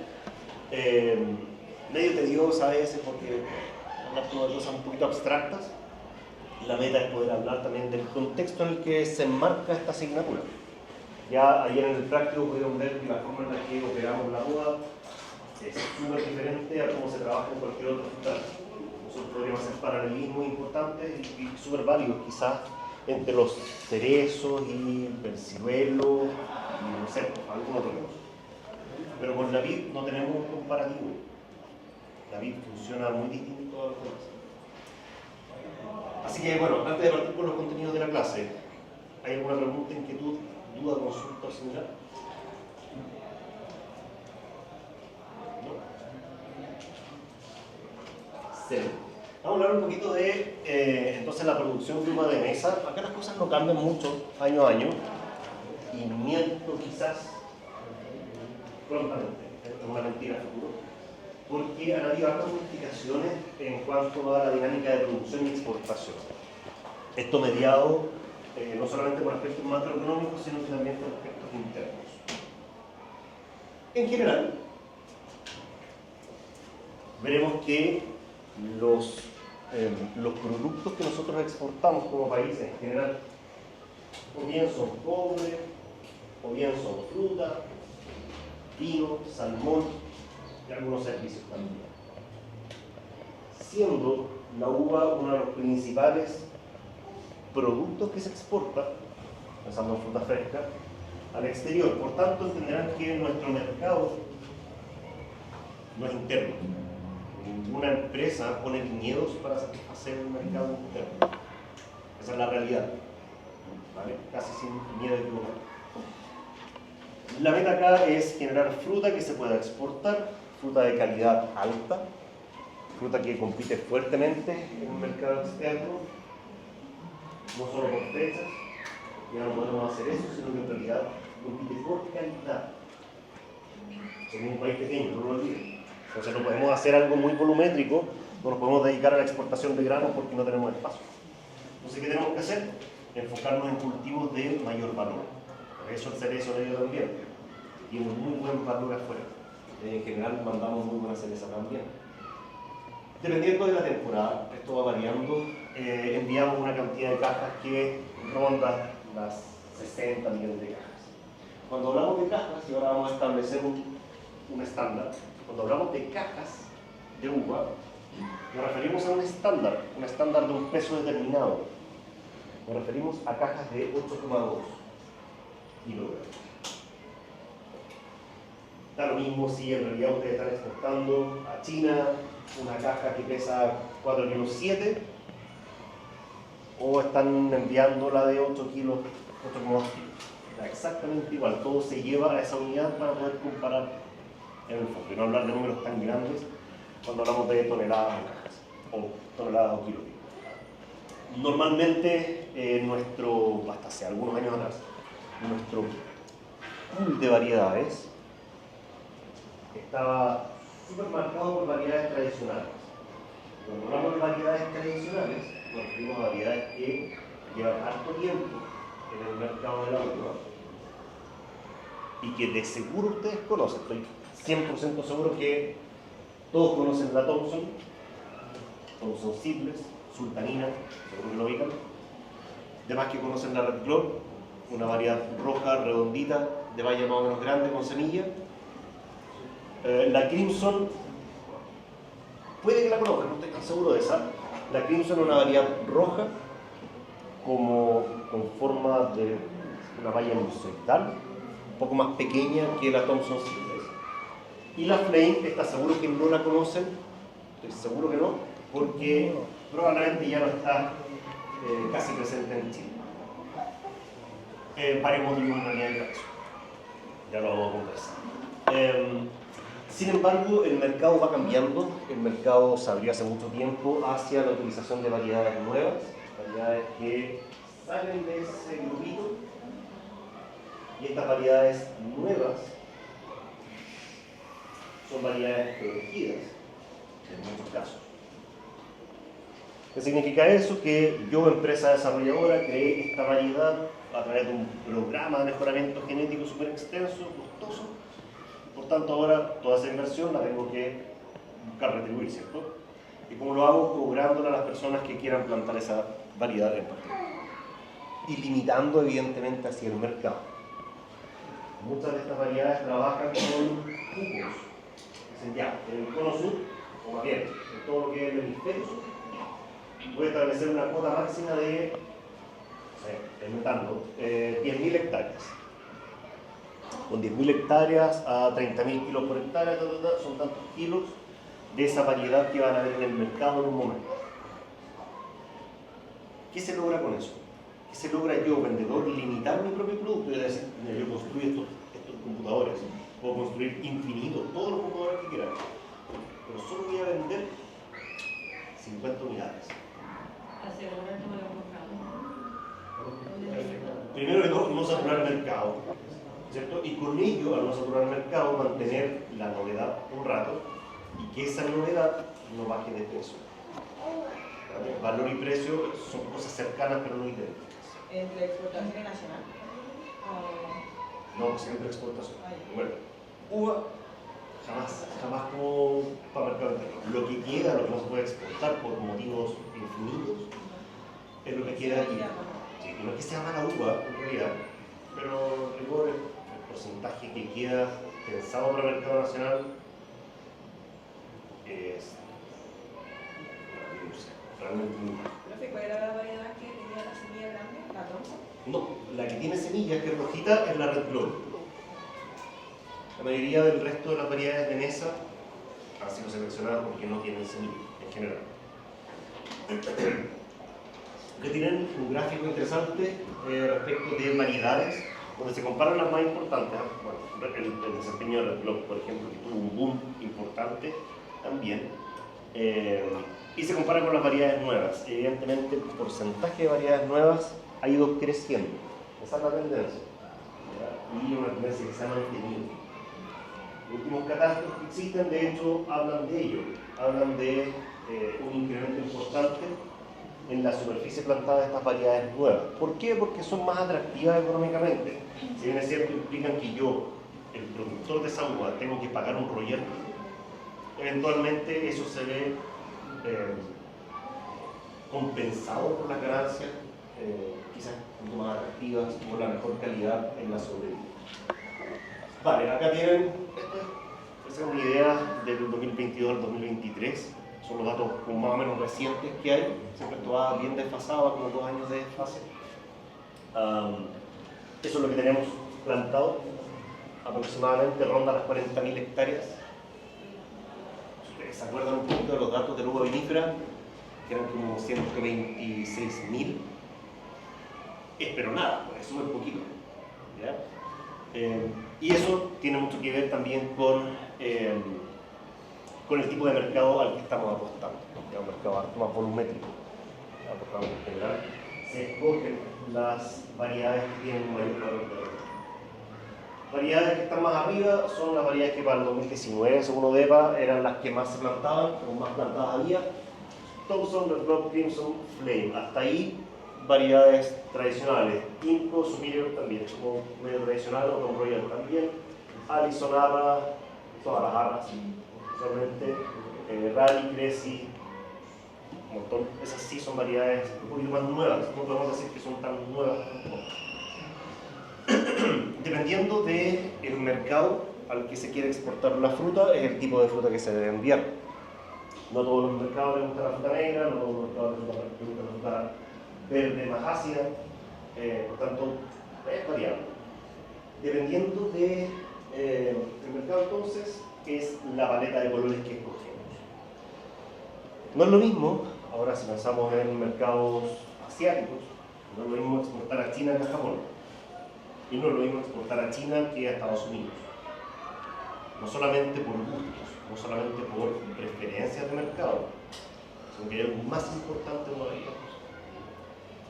medio tediosa a veces porque hablar como de cosas un poquito abstractas, la meta es poder hablar también del contexto en el que se enmarca esta asignatura. Ya ayer en el práctico pudieron ver que la forma en la que operamos la rueda es súper diferente a cómo se trabaja en cualquier otro hospital. Nosotros podríamos hacer paralelismos importantes y súper válidos quizás entre los cerezos y el ciruelo y no sé, algún otro negocio. Pero con la vid no tenemos un comparativo. La vid funciona muy distinto a los demás. Así que bueno, antes de partir con los contenidos de la clase, ¿hay alguna pregunta, inquietud, duda, consulta o similar? Vamos a hablar un poquito de entonces la producción de uva de mesa. Acá las cosas no cambian mucho año a año y miento quizás prontamente, es una mentira futuro, porque han habido hartas modificaciones en cuanto a la dinámica de producción y exportación. Esto mediado no solamente por aspectos macroeconómicos, sino también por aspectos internos. En general, veremos que los productos que nosotros exportamos como país en general, o bien son cobre, o bien son fruta, vino, salmón y algunos servicios también. Siendo la uva uno de los principales productos que se exporta, pensando en fruta fresca, al exterior. Por tanto, entenderán que nuestro mercado no es interno. Ninguna empresa pone viñedos para satisfacer el mercado interno. Esa es la realidad, ¿vale? Casi sin miedo de equivocar. La meta acá es generar fruta que se pueda exportar, fruta de calidad alta, fruta que compite fuertemente en un mercado externo, no solo por fechas, ya no podemos hacer eso, sino que en realidad compite por calidad. Somos un país pequeño, no lo olviden. Entonces no podemos hacer algo muy volumétrico, no nos podemos dedicar a la exportación de granos porque no tenemos espacio. Entonces, ¿qué tenemos que hacer? Enfocarnos en cultivos de mayor valor. Por eso el cerezo negro también tiene muy buen valor afuera. En general mandamos muy buena cereza también. Dependiendo de la temporada, esto va variando, enviamos una cantidad de cajas que ronda las 60 millones de cajas. Cuando hablamos de cajas, y ahora vamos a establecer un estándar, cuando hablamos de cajas de uva, nos referimos a un estándar de un peso determinado. Nos referimos a cajas de 8,2 kilogramos. Da lo mismo si en realidad ustedes están exportando a China una caja que pesa 4,7 kilos o están enviando la de 8 kilos, 8,2 kilos. Da exactamente igual, todo se lleva a esa unidad para poder comparar en el fondo. Y no hablar de números tan grandes cuando hablamos de toneladas o cajas, o toneladas o kilos. Normalmente, hasta hace algunos años atrás, nuestro pool de variedades estaba súper marcado por variedades tradicionales. Cuando hablamos de variedades tradicionales, nos referimos a variedades que llevan harto tiempo en el mercado del agua y que de seguro ustedes conocen. Estoy 100% seguro que todos conocen la Thompson Seedless, Sultanina, seguro que lo ubican. Además que conocen la Red Globe, una variedad roja, redondita, de valla más o menos grande, con semilla. La Crimson, puede que la conozcan, no estoy tan seguro de esa. La Crimson es una variedad roja, como con forma de una valla inusital, un poco más pequeña que la Thompson Seedless. Y la Flame, está seguro que no la conocen, estoy seguro que no, porque probablemente ya no está casi presente en Chile. Varios motivos en realidad de eso. Ya lo vamos a conversar. Sin embargo, el mercado va cambiando. El mercado se abrió hace mucho tiempo hacia la utilización de variedades nuevas, variedades que salen de ese grupito. Y estas variedades nuevas son variedades protegidas, en muchos casos. ¿Qué significa eso? Que yo, empresa desarrolladora, creé esta variedad a través de un programa de mejoramiento genético súper extenso, costoso. Por tanto, ahora toda esa inversión la tengo que buscar retribuir, ¿cierto? ¿Y cómo lo hago? Cobrándola a las personas que quieran plantar esa variedad en particular. Y limitando, evidentemente, hacia el mercado. Muchas de estas variedades trabajan con cupos. Dicen ya, en el cono sur, o más bien, en todo lo que es el hemisferio sur, voy a establecer una cuota máxima de, inventando, 10.000 hectáreas. Con 10.000 hectáreas a 30.000 kilos por hectárea, son tantos kilos de esa variedad que van a haber en el mercado en un momento. ¿Qué se logra con eso? ¿Qué se logra yo, vendedor, limitar mi propio producto? Es decir, yo construyo estos computadores, puedo construir infinitos, todos los computadores que quieran, pero solo voy a vender 50 unidades. Asegurar que no lo compramos. Primero que todo, no saturar el mercado, ¿cierto? Y con ello, al no saturar el mercado, mantener la novedad un rato y que esa novedad no baje de precio. Valor y precio son cosas cercanas pero no idénticas. ¿Entre exportación y nacional? No, siempre exportación. Bueno, Uva. jamás como para mercado interno. Lo que queda, lo que no se puede exportar por motivos infinitos, es lo que queda aquí. Sí, no es que sea mala uva, en realidad, pero en rigor el porcentaje que queda pensado para el mercado nacional es realmente muy bajo. Profe, ¿cuál era la variedad que tenía la semilla grande? ¿La Thompson? No, la que tiene semillas, que es rojita, es la Red Globe. La mayoría del resto de las variedades de mesa han sido seleccionadas porque no tienen semillas, en general. Que tienen un gráfico interesante respecto de variedades, donde se comparan las más importantes. Bueno, el desempeño de Red Globe, por ejemplo, que tuvo un boom importante también. Y se compara con las variedades nuevas. Evidentemente, el porcentaje de variedades nuevas ha ido creciendo. Esa es la tendencia. ¿Ya? Y una tendencia que se ha mantenido. Los últimos catálogos que existen, de hecho, hablan de ello. Hablan de un incremento importante en la superficie plantada de estas variedades nuevas. ¿Por qué? Porque son más atractivas económicamente. Si bien es cierto, implican que yo, el productor de esa uva, tengo que pagar un royalty. Eventualmente eso se ve compensado por las ganancias, quizás un poco más atractivas, por la mejor calidad en la sobrevida. Vale, acá tienen, esta es una idea del 2022 al 2023, son los datos más o menos recientes que hay, siempre esto va bien desfasado, como 2 años de desfase. Eso es lo que tenemos plantado, aproximadamente ronda las 40.000 hectáreas. ¿Se acuerdan un poquito de los datos de la uva vinífera? Que eran como 126.000. Pero nada, pues es súper poquito. ¿Ya? Y eso tiene mucho que ver también con el tipo de mercado al que estamos apostando. ¿Ya? Un mercado harto más volumétrico. Apostamos en general. Se escogen las variedades que tienen un mayor valor de mercado. Variedades que están más arriba son las variedades que para el 2019, según ODEPA, eran las que más se plantaban, como más plantadas había. Thompson, Red Globe, Crimson, Flame. Hasta ahí variedades tradicionales. Inco Superior también es como medio tradicional, Autumn Royal también, Allison Arra, todas las arras, usualmente, Rally, Cressy, un montón. Esas sí son variedades un poquito más nuevas, no podemos decir que son tan nuevas tampoco. Dependiendo del mercado al que se quiere exportar la fruta, es el tipo de fruta que se debe enviar. No todos los mercados les gusta la fruta negra, no todos los mercados les gusta la fruta verde más ácida, por tanto, es variable. Dependiendo del mercado, entonces, es la paleta de colores que escogemos. No es lo mismo, ahora si pensamos en mercados asiáticos, no es lo mismo exportar a China que a Japón. Y no es lo mismo exportar a China que a Estados Unidos. No solamente por gustos, no solamente por preferencias de mercado, sino que hay algo más importante todavía,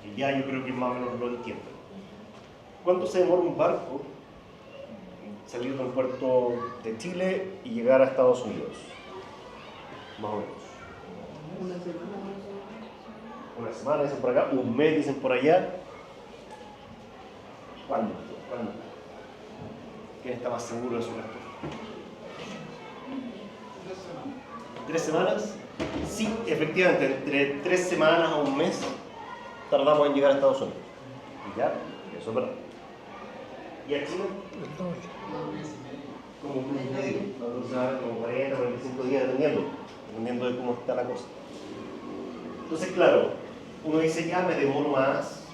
que ya yo creo que más o menos lo entienden. ¿Cuánto se demora un barco salir del puerto de Chile y llegar a Estados Unidos? Más o menos. Una semana más o menos. Una semana, dicen por acá, un mes, dicen por allá. ¿Cuándo? ¿Cuándo? ¿Quién está más seguro de su respuesta? 3 semanas. Sí, efectivamente, entre 3 semanas a un mes tardamos en llegar a Estados Unidos. ¿Y ya? Eso es verdad. ¿Y a Chile? Como un mes y medio. Como 40, 45 días, dependiendo de cómo está la cosa. Entonces, claro, uno dice, ya me demoro más,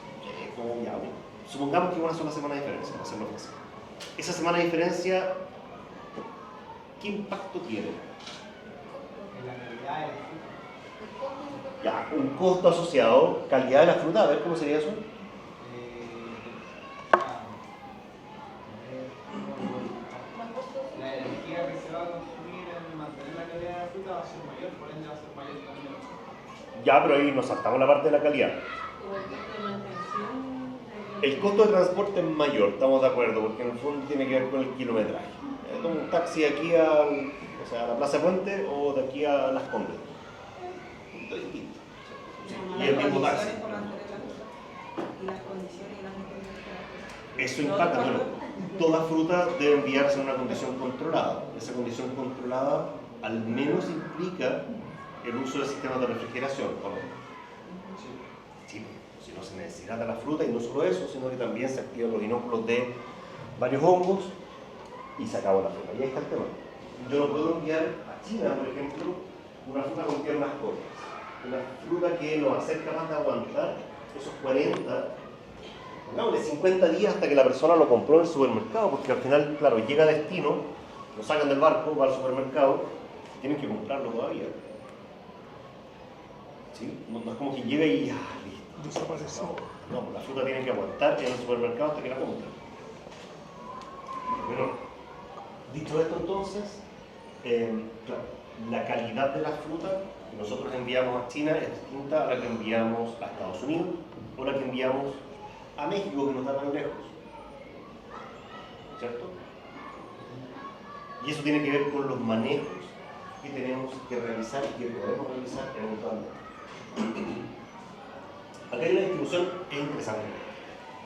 como ya, supongamos que una sola semana de diferencia, para hacerlo fácil. Esa semana de diferencia, ¿qué impacto tiene? En la calidad del fruto. Ya, un costo asociado, calidad de la fruta, a ver cómo sería eso. La energía que se va a consumir en mantener la calidad de la fruta va a ser mayor, por ende va a ser mayor también. Ya, pero ahí nos saltamos la parte de la calidad. O el costo de mantención. El costo de transporte es mayor, estamos de acuerdo, porque en el fondo tiene que ver con el kilometraje. Es como un taxi de aquí a la Plaza Puente o de aquí a Las Condes. Es distinto. Y el mismo taxi. Y las condiciones y las condiciones de la fruta. Eso impacta, bueno, toda fruta debe enviarse en una condición controlada. Esa condición controlada al menos implica el uso de sistemas de refrigeración, ¿o no? Sí, si no se deshidrata la fruta, y no solo eso, sino que también se activan los inóculos de varios hongos y se acabó la fruta. Y ahí está el tema. Yo no puedo enviar a China, por ejemplo, una fruta con piernas cortas. Una fruta que no va a ser capaz de aguantar esos 40, pongámosle 50 días hasta que la persona lo compró en el supermercado, porque al final, claro, llega a destino, lo sacan del barco, va al supermercado, tienen que comprarlo todavía. ¿Sí? No es como que llega y ya, listo. Desapareció. No, la fruta tiene que aguantar en el supermercado hasta que la compren. Bueno, dicho esto entonces, claro, la calidad de la fruta que nosotros enviamos a China es distinta a la que enviamos a Estados Unidos o la que enviamos a México, que nos está tan lejos. ¿Cierto? Y eso tiene que ver con los manejos que tenemos que realizar y que podemos realizar eventualmente. Acá hay una distribución interesante.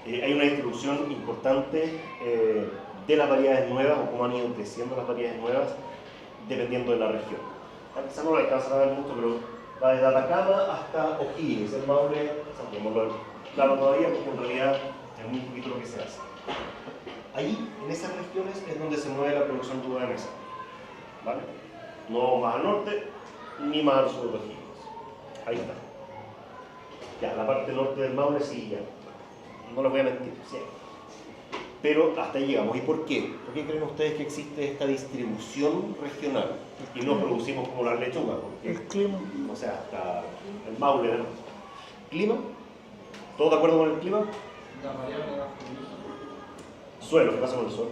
Hay una distribución importante de las variedades nuevas o cómo han ido creciendo las variedades nuevas dependiendo de la región. Quizás no lo alcanzan a ver mucho, pero va desde Atacama hasta O'Higgins, el Maule, claro todavía, porque en realidad es muy poquito lo que se hace. Ahí, en esas regiones, es donde se mueve la producción de uva de mesa. ¿Vale? No más al norte, ni más al sur de O'Higgins. Ahí está. Ya, la parte norte del Maule sí, ya. No les voy a mentir, sí. Pero hasta ahí llegamos. ¿Y por qué? ¿Por qué creen ustedes que existe esta distribución regional? Y no producimos como las lechugas. Porque, El clima. o sea, hasta el Maule, ¿no? ¿Clima? ¿Todos de acuerdo con el clima? La variable de la fruta Suelo, ¿qué pasa con el suelo?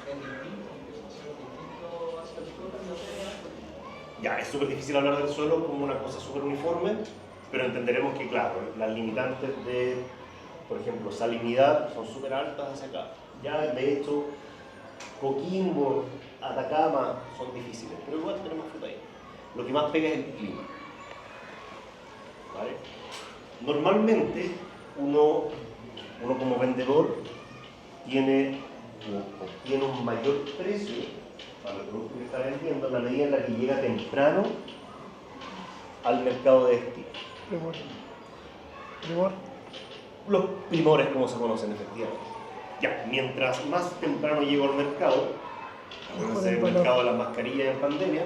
es distinto, empieza a ser distinto hacia el sur y hacia el sur. Ya, es súper difícil hablar del suelo como una cosa súper uniforme, pero entenderemos que, claro, las limitantes de, por ejemplo, salinidad son súper altas hacia acá. Ya, de hecho, Coquimbo, Atacama son difíciles, pero igual tenemos fruta ahí. Lo que más pega es el clima. ¿Vale? Normalmente, uno como vendedor tiene un mayor precio para el producto que está vendiendo en la medida en la que llega temprano al mercado de destino. Primor. Los primores, como se conocen efectivamente. Ya, mientras más temprano llego al mercado, puede ser el mercado de las mascarillas en pandemia,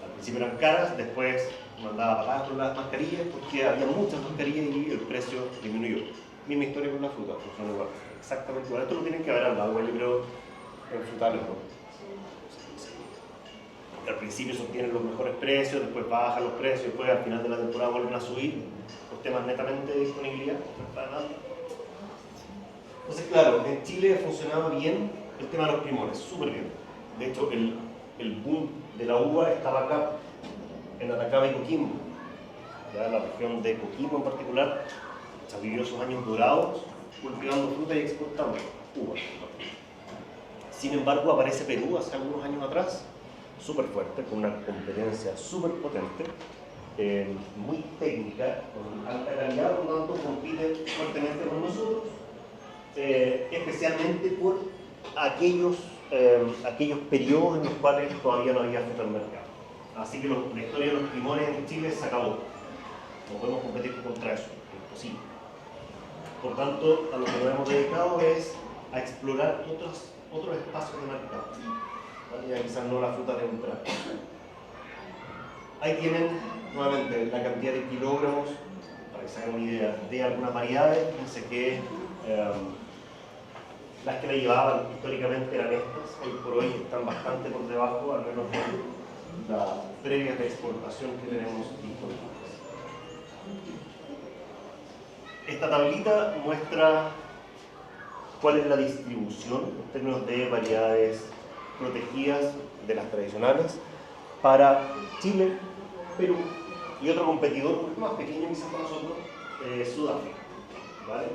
al principio eran caras, después mandaba patadas por las mascarillas porque había muchas mascarillas y el precio disminuyó. Misma historia con la fruta, funciona igual, exactamente igual. Esto lo tienen que haber hablado, igual yo creo, en frutales, ¿no? Al principio se obtienen los mejores precios, después bajan los precios, después al final de la temporada vuelven a subir los temas netamente de disponibilidad, oferta, demanda. Entonces, claro, en Chile funcionaba bien el tema de los primores, súper bien. De hecho, el boom de la uva estaba acá, en Atacama y Coquimbo, ya en la región de Coquimbo en particular. Se vivió esos años dorados cultivando fruta y exportando uva. Sin embargo, aparece Perú hace algunos años atrás, súper fuerte, con una competencia súper potente, muy técnica, con alta calidad, por lo tanto compite fuertemente con nosotros, especialmente por aquellos periodos en los cuales todavía no había fruta en el mercado. Así que la historia de los primores en Chile se acabó. No podemos competir contra eso, es imposible. Por tanto, a lo que nos hemos dedicado es a explorar otros espacios de mercado. Ya quizás no la fruta temprana. Ahí tienen nuevamente la cantidad de kilogramos, para que se hagan una idea, de algunas variedades. Fíjense que las que la llevaban históricamente eran estas, hoy por hoy están bastante por debajo, al menos de las previas de exportación que tenemos disponibles. Esta tablita muestra cuál es la distribución en términos de variedades protegidas de las tradicionales para Chile, Perú y otro competidor un poco más pequeño quizás para nosotros, Sudáfrica. ¿Vale?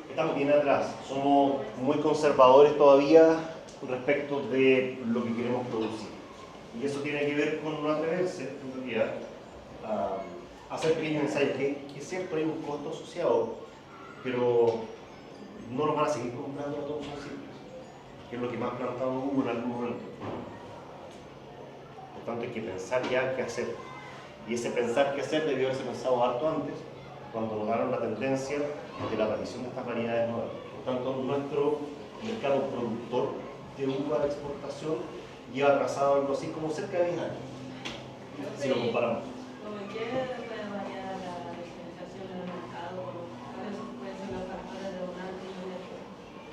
Estamos bien atrás, somos muy conservadores todavía respecto de lo que queremos producir. Y eso tiene que ver con no atreverse, en realidad, a hacer pequeños ensayos, que es cierto, hay un costo asociado, pero no nos van a seguir comprando a todos los sitios, que es lo que más plantado hubo en algún momento. Por tanto, hay que pensar ya qué hacer. Y ese pensar qué hacer debió haberse pensado harto antes, cuando notaron la tendencia de la aparición de estas variedades nuevas. Por tanto, nuestro mercado productor de uva de exportación lleva atrasado algo así como cerca de 10 años, si lo comparamos. ¿Cómo qué puede variar la diferenciación en el mercado? ¿Cuáles pueden ser los factores de un antes y un después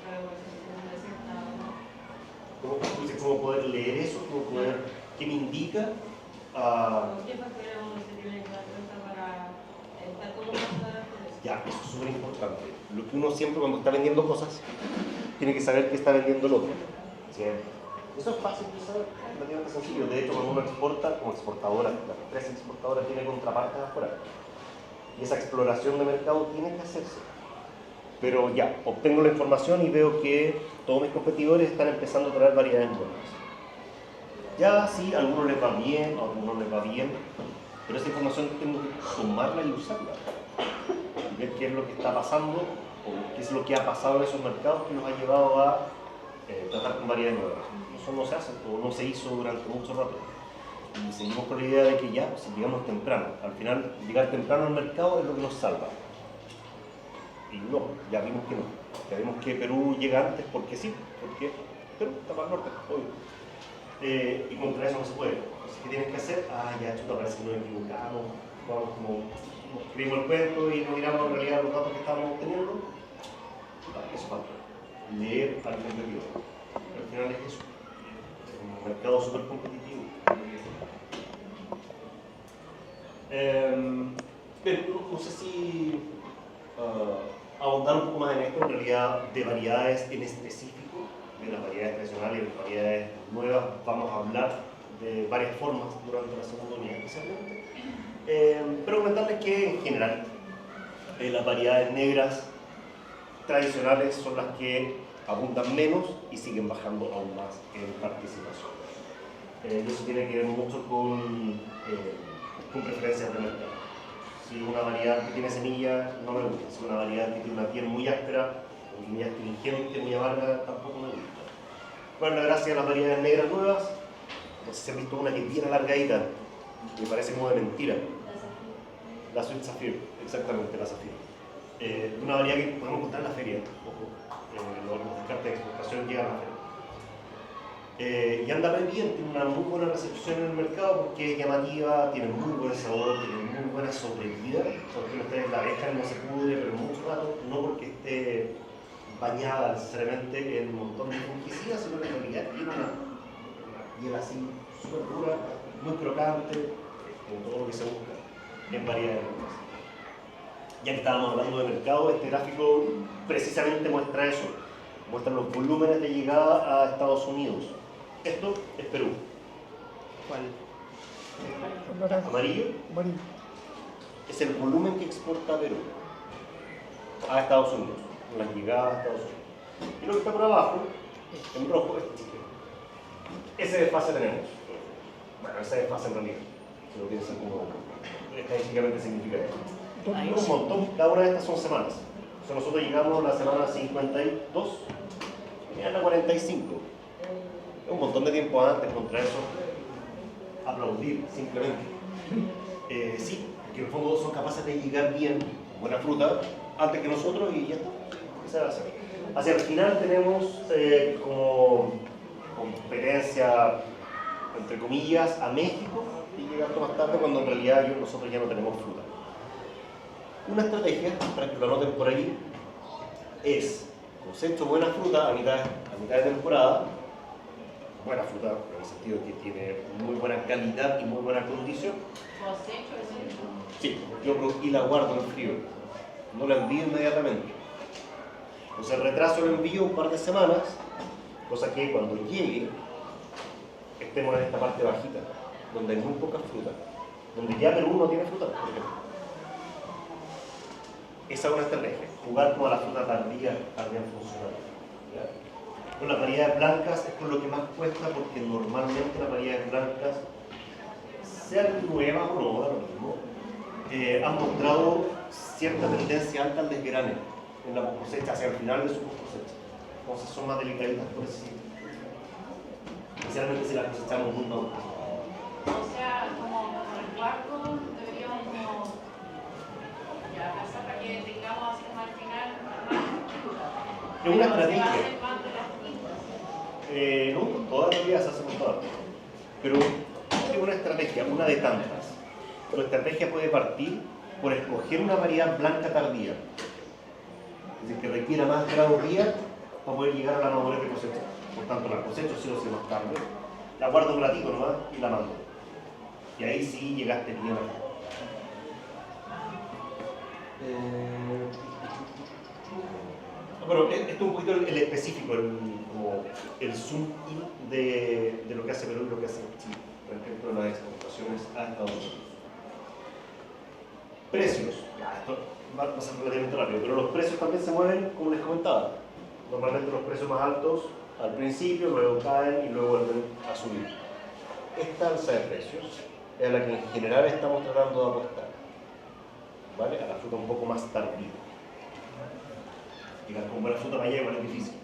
para la diferenciación de cierta o no? ¿Cómo poder leer eso? ¿Qué me indica? ¿Qué factores uno se tiene que dar cuenta para estar como pasar? Ya, eso es súper importante. Lo que uno siempre cuando está vendiendo cosas, tiene que saber qué está vendiendo el otro. Siempre. Eso es fácil de saber, es relativamente sencillo. De hecho, cuando uno exporta, como exportadora, la empresa exportadora tiene contrapartes afuera. Y esa exploración de mercado tiene que hacerse. Pero ya, obtengo la información y veo que todos mis competidores están empezando a traer variedades nuevas. Ya sí, a algunos les va bien, a algunos les va bien, pero esa información tengo que tomarla y usarla. Y ver qué es lo que está pasando, o qué es lo que ha pasado en esos mercados que nos ha llevado a tratar con variedades nuevas. Eso no se hace, o no se hizo durante mucho rato. Y seguimos con la idea de que ya, si llegamos temprano, al final llegar temprano al mercado es lo que nos salva. Y no, ya vimos que no. Ya vimos que Perú llega antes porque sí, porque Perú está más al norte, obvio. Y contra eso no se puede. Entonces, ¿qué tienes que hacer? Ya, chuta, parece que nos equivocamos, vamos como, nos escribimos el cuento y no miramos en realidad los datos que estábamos obteniendo. Eso falta. Leer al competidor. Al final es eso. Es un mercado súper competitivo. Pero no sé si ahondar un poco más en esto, en realidad, de variedades en específico, de las variedades tradicionales y de las variedades nuevas, vamos a hablar de varias formas durante la segunda unidad especialmente. Pero comentarles que en general las variedades negras tradicionales son las que abundan menos y siguen bajando aún más en participación. Y eso tiene que ver mucho con preferencias de mercado. Si una variedad que tiene semilla, no me gusta. Si una variedad que tiene una piel muy áspera, o muy astringente, muy amarga, tampoco me gusta. Bueno, la gracia de las variedades negras nuevas, no sé si han visto una que es bien alargadita, me parece como de mentira. La Sweet Sapphire, exactamente, la Sapphire. Una variedad que podemos encontrar en la feria, ojo, los descartes de exportación llegan a la feria. Y anda muy bien, tiene una muy buena recepción en el mercado porque es llamativa, tiene muy buen sabor, tiene muy buena sobrevida. Porque ustedes la dejan, no se pudre, pero mucho rato, no porque esté bañada necesariamente en un montón de fungicidas, sino que en realidad tiene una piel así súper dura, muy crocante, con todo lo que se busca en variedades nuevas. Ya que estábamos hablando de mercado, este gráfico precisamente muestra eso, muestra los volúmenes de llegada a Estados Unidos. Esto es Perú. ¿Cuál? Amarillo Amarillo. es el volumen que exporta Perú a Estados Unidos, las llegadas a Estados Unidos. Y lo que está por abajo, en rojo, es Chile. Ese desfase tenemos. Bueno, ese desfase en realidad, si lo piensan como estadísticamente significativo. Un montón, cada una de estas son semanas. O sea, nosotros llegamos a la semana 52 y a la 45. Un montón de tiempo antes contra eso. Aplaudir, simplemente. Sí, porque en el fondo son capaces de llegar bien, con buena fruta, antes que nosotros y ya está. ¿Qué se va a hacer? Hacia el final tenemos como competencia, entre comillas, a México y llegando más tarde cuando en realidad nosotros ya no tenemos fruta. Una estrategia, para que lo anoten por ahí, es cosecho buena fruta a mitad de temporada, buena fruta en el sentido que tiene muy buena calidad y muy buena condición. ¿Cosecho eso? Sí, y la guardo en frío, no la envío inmediatamente. Entonces retraso el envío un par de semanas, cosa que cuando llegue estemos en esta parte bajita, donde hay muy poca fruta, donde ya Perú no tiene fruta, por ejemplo. Esa es una estrategia, jugar como a la fruta tardía también funciona. Con las variedades blancas es con lo que más cuesta porque normalmente las variedades blancas, sean nuevas o no, lo mismo, han mostrado cierta tendencia alta al desgrane en la cosecha, hacia el final de su cosecha. Entonces son más delicaditas por eso, especialmente si las cosechamos muy maduras. O sea, como resguardo deberíamos como ya pasar para que tengamos así como al final más. Es una estrategia. ¿Se No, todas las días se hacen todas. Pero es una estrategia, una de tantas. Tu estrategia puede partir por escoger una variedad blanca tardía. Es decir, que requiera más grados días para poder llegar a la madurez de cosecha. Por tanto, la cosecho sí o sí más tarde. La guardo un ratito nomás y la mando. Y ahí sí llegaste bien. Pero esto es un poquito el específico, como el zoom in de lo que hace Perú y lo que hace Chile respecto a las exportaciones a Estados Unidos. Precios. Esto va a ser relativamente rápido, pero los precios también se mueven como les comentaba. Normalmente los precios más altos al principio, luego caen y luego vuelven a subir. Esta alza de precios es a la que en general estamos tratando de apostar, ¿vale? A la fruta un poco más tardía. Llegar con buena fruta maya igual es difícil,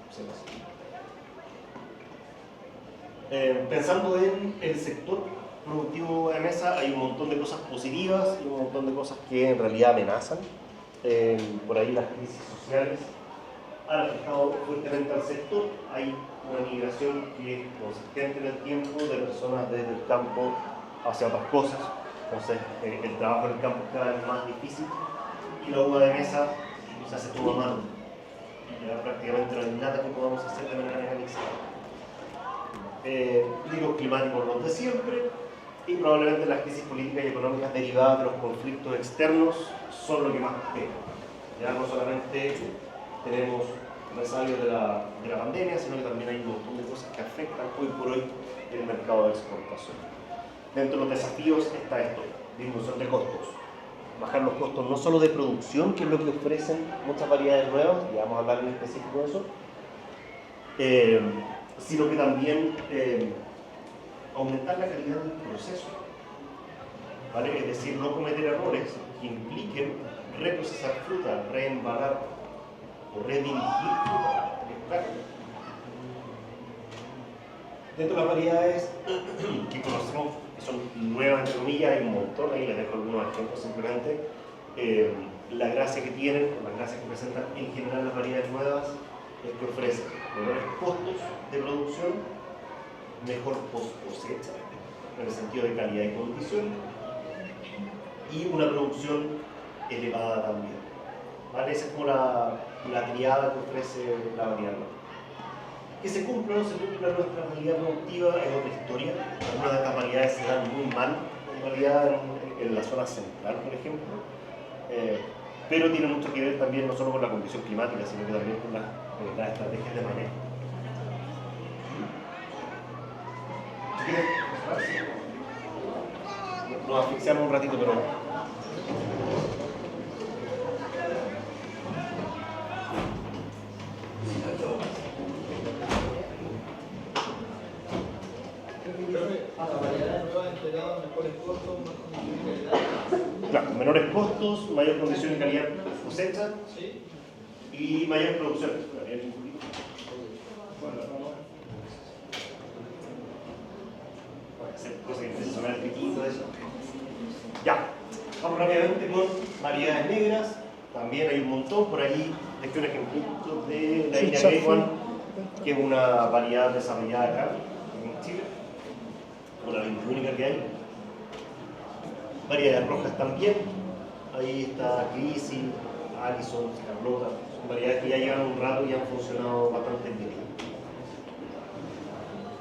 pensando en el sector productivo de mesa, hay un montón de cosas positivas y un montón de cosas que en realidad amenazan. Por ahí las crisis sociales han afectado fuertemente al sector. Hay una migración que es consistente en el tiempo de personas desde el campo hacia otras cosas. Entonces el trabajo en el campo es cada vez más difícil y la uva de mesa se hace todo a mano. Ya prácticamente no hay nada que podamos hacer de manera mecánica. Riesgos climáticos los de siempre y probablemente las crisis políticas y económicas derivadas de los conflictos externos son lo que más pega. Ya no solamente tenemos resabios de la pandemia, sino que también hay un montón de cosas que afectan hoy por hoy el mercado de exportación. Dentro de los desafíos está esto, disminución de costos. Bajar los costos no solo de producción, que es lo que ofrecen muchas variedades nuevas, y vamos a hablar en específico de eso, sino que también aumentar la calidad del proceso. ¿vale? Es decir, no cometer errores que impliquen reprocesar fruta, reembalar o redirigir fruta. Dentro de las variedades que conocemos, que son nuevas entre comillas, hay un montón, ahí les dejo algunos ejemplos simplemente. La gracia que tienen, o las gracias que presentan en general las variedades nuevas, es que ofrecen menores costos de producción, mejor post cosecha, en el sentido de calidad y condición, y una producción elevada también. ¿Vale? Esa es como la triada que ofrece la variedad nueva. Que se cumpla o no se cumpla nuestra realidad productiva es otra historia. Algunas de estas variedades se dan muy mal, en realidad en la zona central, por ejemplo, pero tiene mucho que ver también no solo con la condición climática, sino que también con las estrategias de manejo. Nos asfixiamos un ratito, pero... Claro, menores costos, mayor condición y calidad de cosecha y mayor producción. Puede ser cosas que se sonar el piquito, eso. Ya, vamos rápidamente con variedades negras. También hay un montón, por ahí dejé un ejemplo de la India Grey One, que es una variedad desarrollada acá en Chile, como la única que hay. Variedades rojas también, ahí está Crisi, Allison, Carlota, son variedades que ya llevan un rato y han funcionado bastante bien.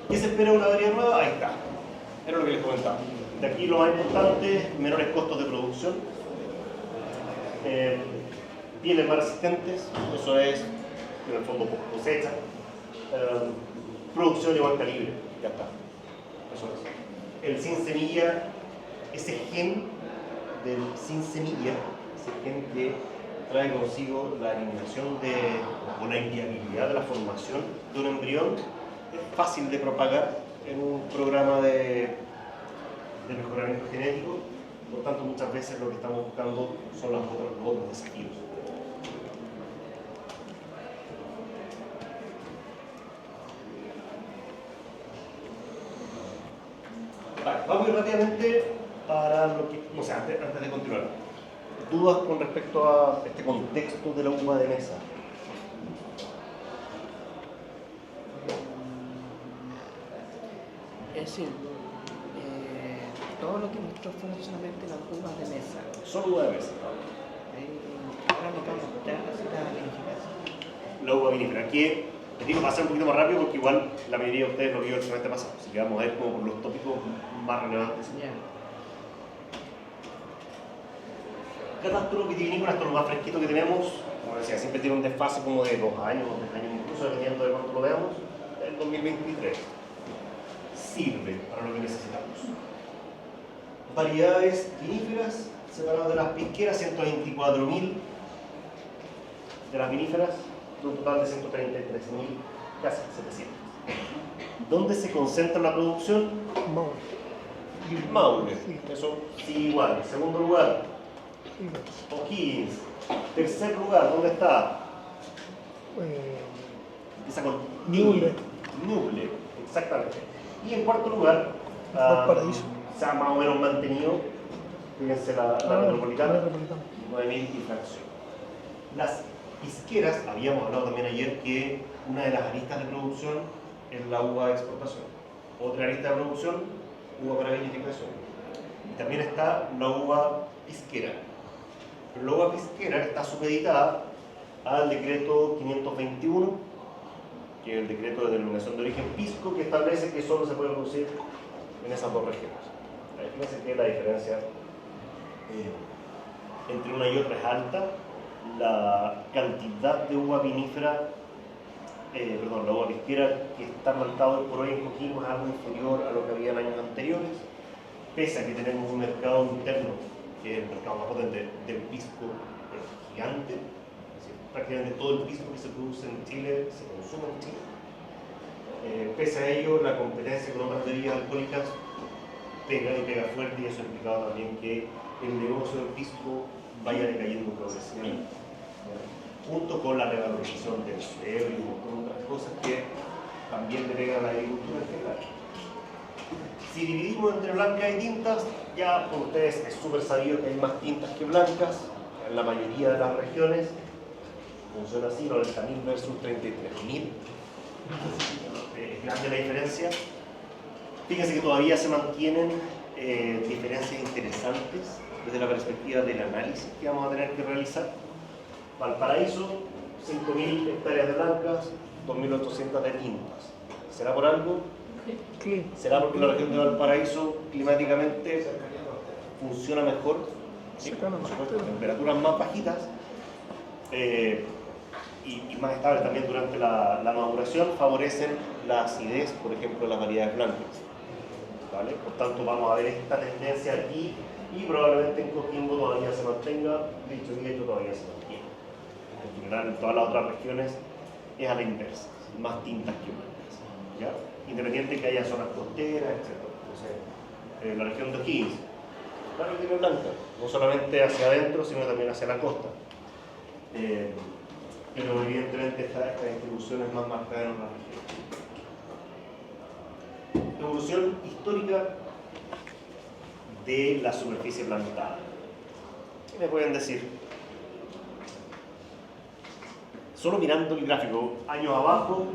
¿Qué se espera de una variedad nueva? Ahí está, era lo que les comentaba. De aquí lo más importante, menores costos de producción, pieles más resistentes, eso es en el fondo post cosecha, producción igual calibre, ya está, eso es. El sin semilla, ese gen del sin semilla, ese gen que trae consigo la eliminación o la inviabilidad de la formación de un embrión, es fácil de propagar en un programa de mejoramiento genético. Por tanto, muchas veces lo que estamos buscando son los otros desafíos. Vale, vamos a ir rápidamente para lo que, o sea, antes de continuar. ¿Dudas con respecto a este contexto de la uva de mesa? Es decir, todo lo que mostró fueron solamente las uvas de mesa. Solo uva de mesa. Ahora nos vamos a mostrar la vinificación. La uva vinífera, que les digo pasar un poquito más rápido porque igual la mayoría de ustedes lo vio el semestre pasado, así que vamos a ver como por los tópicos más relevantes. Ya. Catastro vitivinícola, esto es lo más fresquito que tenemos, como decía, siempre tiene un desfase como de 2 años o 3 años incluso, dependiendo de cuánto lo veamos, el 2023. Sirve para lo que necesitamos. Variedades viníferas, separadas de las pisqueras, 124.000 de las viníferas, de un total de 133.000, casi 700. ¿Dónde se concentra la producción? Maule. Eso sí, igual. Segundo lugar, O'Higgins. Tercer lugar, ¿dónde está? Empieza con Ñuble. Ñuble, exactamente. Y en cuarto lugar, Valparaíso. se ha más o menos mantenido, fíjense la metropolitana, 9.000 y fracción. Las pisqueras, habíamos hablado también ayer que una de las aristas de producción es la uva de exportación. Otra arista de producción, uva para vinificación. Y también está la uva pisquera. Pero la uva pisquera está supeditada al decreto 521, que es el decreto de denominación de origen pisco, que establece que solo se puede producir en esas dos regiones. Fíjense que la diferencia entre una y otra es alta. La cantidad de uva vinífera, la uva pisquera que está plantado por hoy en Coquimbo es algo inferior a lo que había en años anteriores, pese a que tenemos un mercado interno, que es el mercado más potente del pisco gigante. Es decir, prácticamente todo el pisco que se produce en Chile se consume en Chile. Pese a ello, la competencia con otras bebidas alcohólicas pega y pega fuerte, y eso ha implicado también que el negocio del pisco vaya decayendo progresivamente, ¿ya? Junto con la revalorización del suelo y un montón de otras cosas que también le pegan a la agricultura en general. Si dividimos entre blancas y tintas, ya por ustedes es súper sabido que hay más tintas que blancas en la mayoría de las regiones. Funciona así, 90.000 versus 33.000. Es grande la diferencia. Fíjense que todavía se mantienen diferencias interesantes desde la perspectiva del análisis que vamos a tener que realizar. Valparaíso, 5.000 hectáreas de blancas, 2.800 de tintas. ¿Será por algo? ¿Será porque la región de Valparaíso climáticamente funciona mejor? Sí, por supuesto, temperaturas más bajitas y más estables también durante la maduración favorecen la acidez, por ejemplo, de las variedades blancas, ¿vale? Por tanto, vamos a ver esta tendencia aquí y probablemente en Coquimbo todavía se mantenga, dicho y hecho todavía se mantiene. En general, en todas las otras regiones es a la inversa, más tintas que blancas, ¿ya? Independiente de que haya zonas costeras, etc. Entonces, la región de O'Higgins, claro que tiene blanca, no solamente hacia adentro, sino también hacia la costa. Pero evidentemente esta distribución es más marcada en una región. Evolución histórica de la superficie plantada. ¿Qué me pueden decir? Solo mirando el gráfico, años abajo,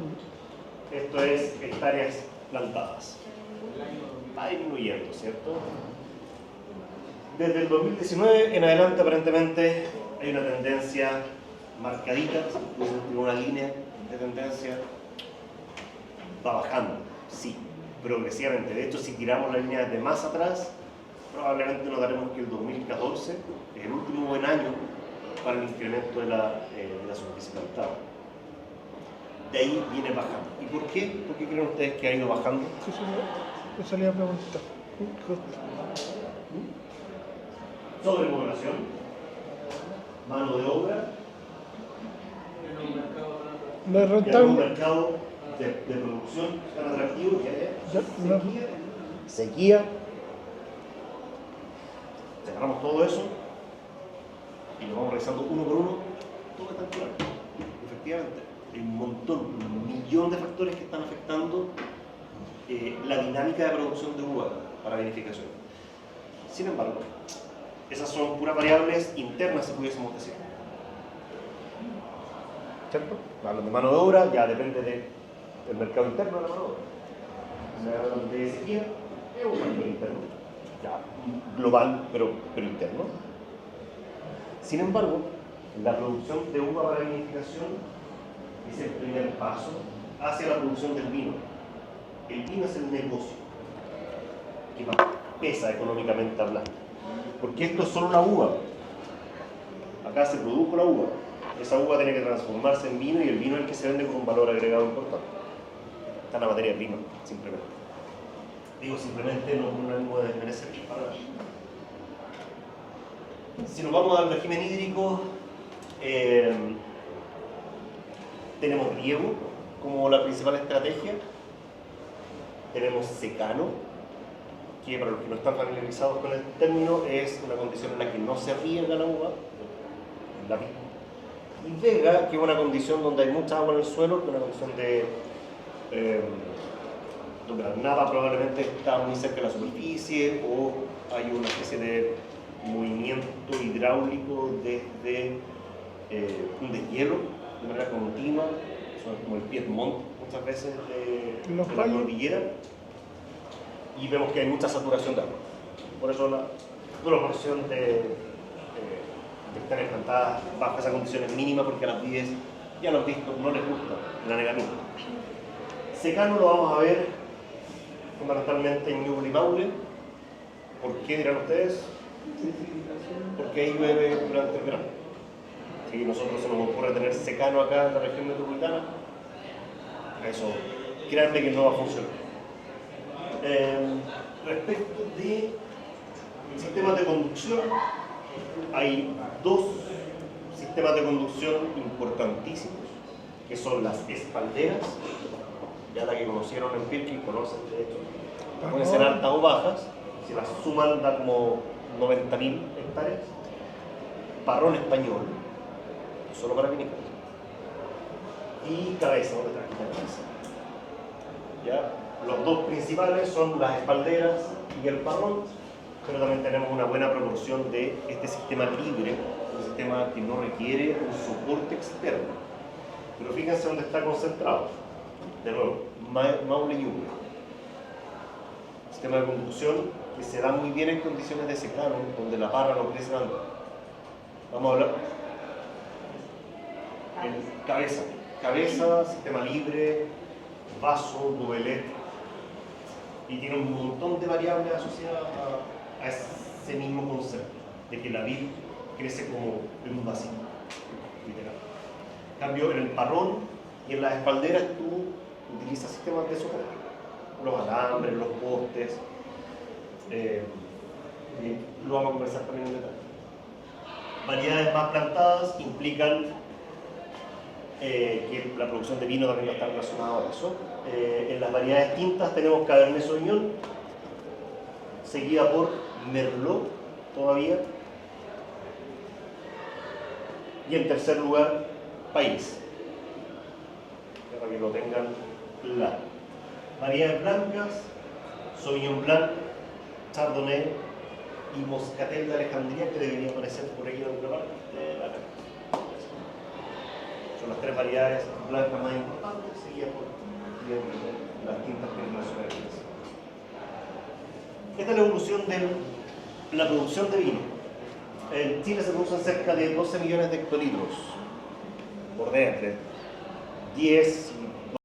esto es hectáreas plantadas. Va disminuyendo, ¿cierto? Desde el 2019 en adelante aparentemente hay una tendencia marcadita, una línea de tendencia, va bajando, sí, progresivamente. De hecho, si tiramos la línea de más atrás, probablemente notaremos que el 2014 es el último buen año para el incremento de la superficie plantada. De ahí viene bajando. ¿Y por qué? ¿Por qué creen ustedes que ha ido bajando? Sí, eso le iba a preguntar. Sobrepoblación, mano de obra, No es y algún rentable. mercado de producción tan atractivo que No. sequía. Cerramos todo eso y lo vamos revisando uno por uno. Todo está natural. Efectivamente, hay un montón, un millón de factores que están afectando la dinámica de producción de uva para vinificación. Sin embargo, esas son puras variables internas, si pudiésemos decir. ¿Cierto? Hablando de mano de obra, ya depende del mercado interno de la mano de obra. Si hablamos de sequía, es un factor interno, ya global, pero interno. Sin embargo, la producción de uva para vinificación es el primer paso hacia la producción del vino. El vino es el negocio que más pesa económicamente hablando. Porque esto es solo una uva. Acá se produjo la uva. Esa uva tiene que transformarse en vino y el vino es el que se vende con un valor agregado importante. Está en la materia prima, simplemente. Digo simplemente, no con un ánimo de desmerecer para nada. Si nos vamos al régimen hídrico, tenemos riego como la principal estrategia. Tenemos secano, que para los que no están familiarizados con el término es una condición en la que no se riega la uva, y vega, que es una condición donde hay mucha agua en el suelo, que es una condición donde la nava probablemente está muy cerca de la superficie o hay una especie de movimiento hidráulico desde un deshielo de manera continua, son como el Piedmont muchas veces de la cordillera, y vemos que hay mucha saturación de agua. Por eso la proporción de hectáreas plantadas bajo esas condiciones mínimas, porque a las vides, ya lo han visto, no les gusta el anegamiento. Secano lo vamos a ver fundamentalmente en Ñuble y Maule. ¿Por qué dirán ustedes? Porque ahí llueve durante el verano. Si nosotros se nos ocurre tener secano acá en la región metropolitana, eso, créanme que no va a funcionar. Respecto de sistemas de conducción, hay dos sistemas de conducción importantísimos, que son las espalderas, ya la que conocieron en Pirkin, conocen de hecho, pueden ser altas o bajas, si las suman da como 90.000 hectáreas. Parrón español, solo para vinícola. Y cabeza, ¿dónde está la cabeza? ¿Ya? Los dos principales son las espalderas y el parrón, pero también tenemos una buena proporción de este sistema libre, un sistema que no requiere un soporte externo. Pero fíjense dónde está concentrado. De nuevo, Maule y Ñuble. Sistema de conducción que se da muy bien en condiciones de secano, donde la parra no crece tanto. Vamos a hablar. Cabeza. Cabeza, sistema libre, vaso, dovelet. Y tiene un montón de variables asociadas a ese mismo concepto, de que la vid crece como en un vasito, literal. En cambio, en el parrón y en las espalderas tú utilizas sistemas de soporte, los alambres, los postes, y lo vamos a conversar también en detalle. Variedades más plantadas implican que la producción de vino también va a estar relacionada a eso. En las variedades tintas tenemos Cabernet Sauvignon, seguida por Merlot todavía, y en tercer lugar País, para que lo tengan claro. Variedades blancas, Sauvignon Blanc, Chardonnay y Moscatel de Alejandría, que debería aparecer por ahí en alguna parte de la carta. Son las tres variedades blancas más importantes, seguidas por las tintas que nos referencia. Esta es la evolución de la producción de vino. En Chile se producen cerca de 12 millones de hectolitros, por dentro, 10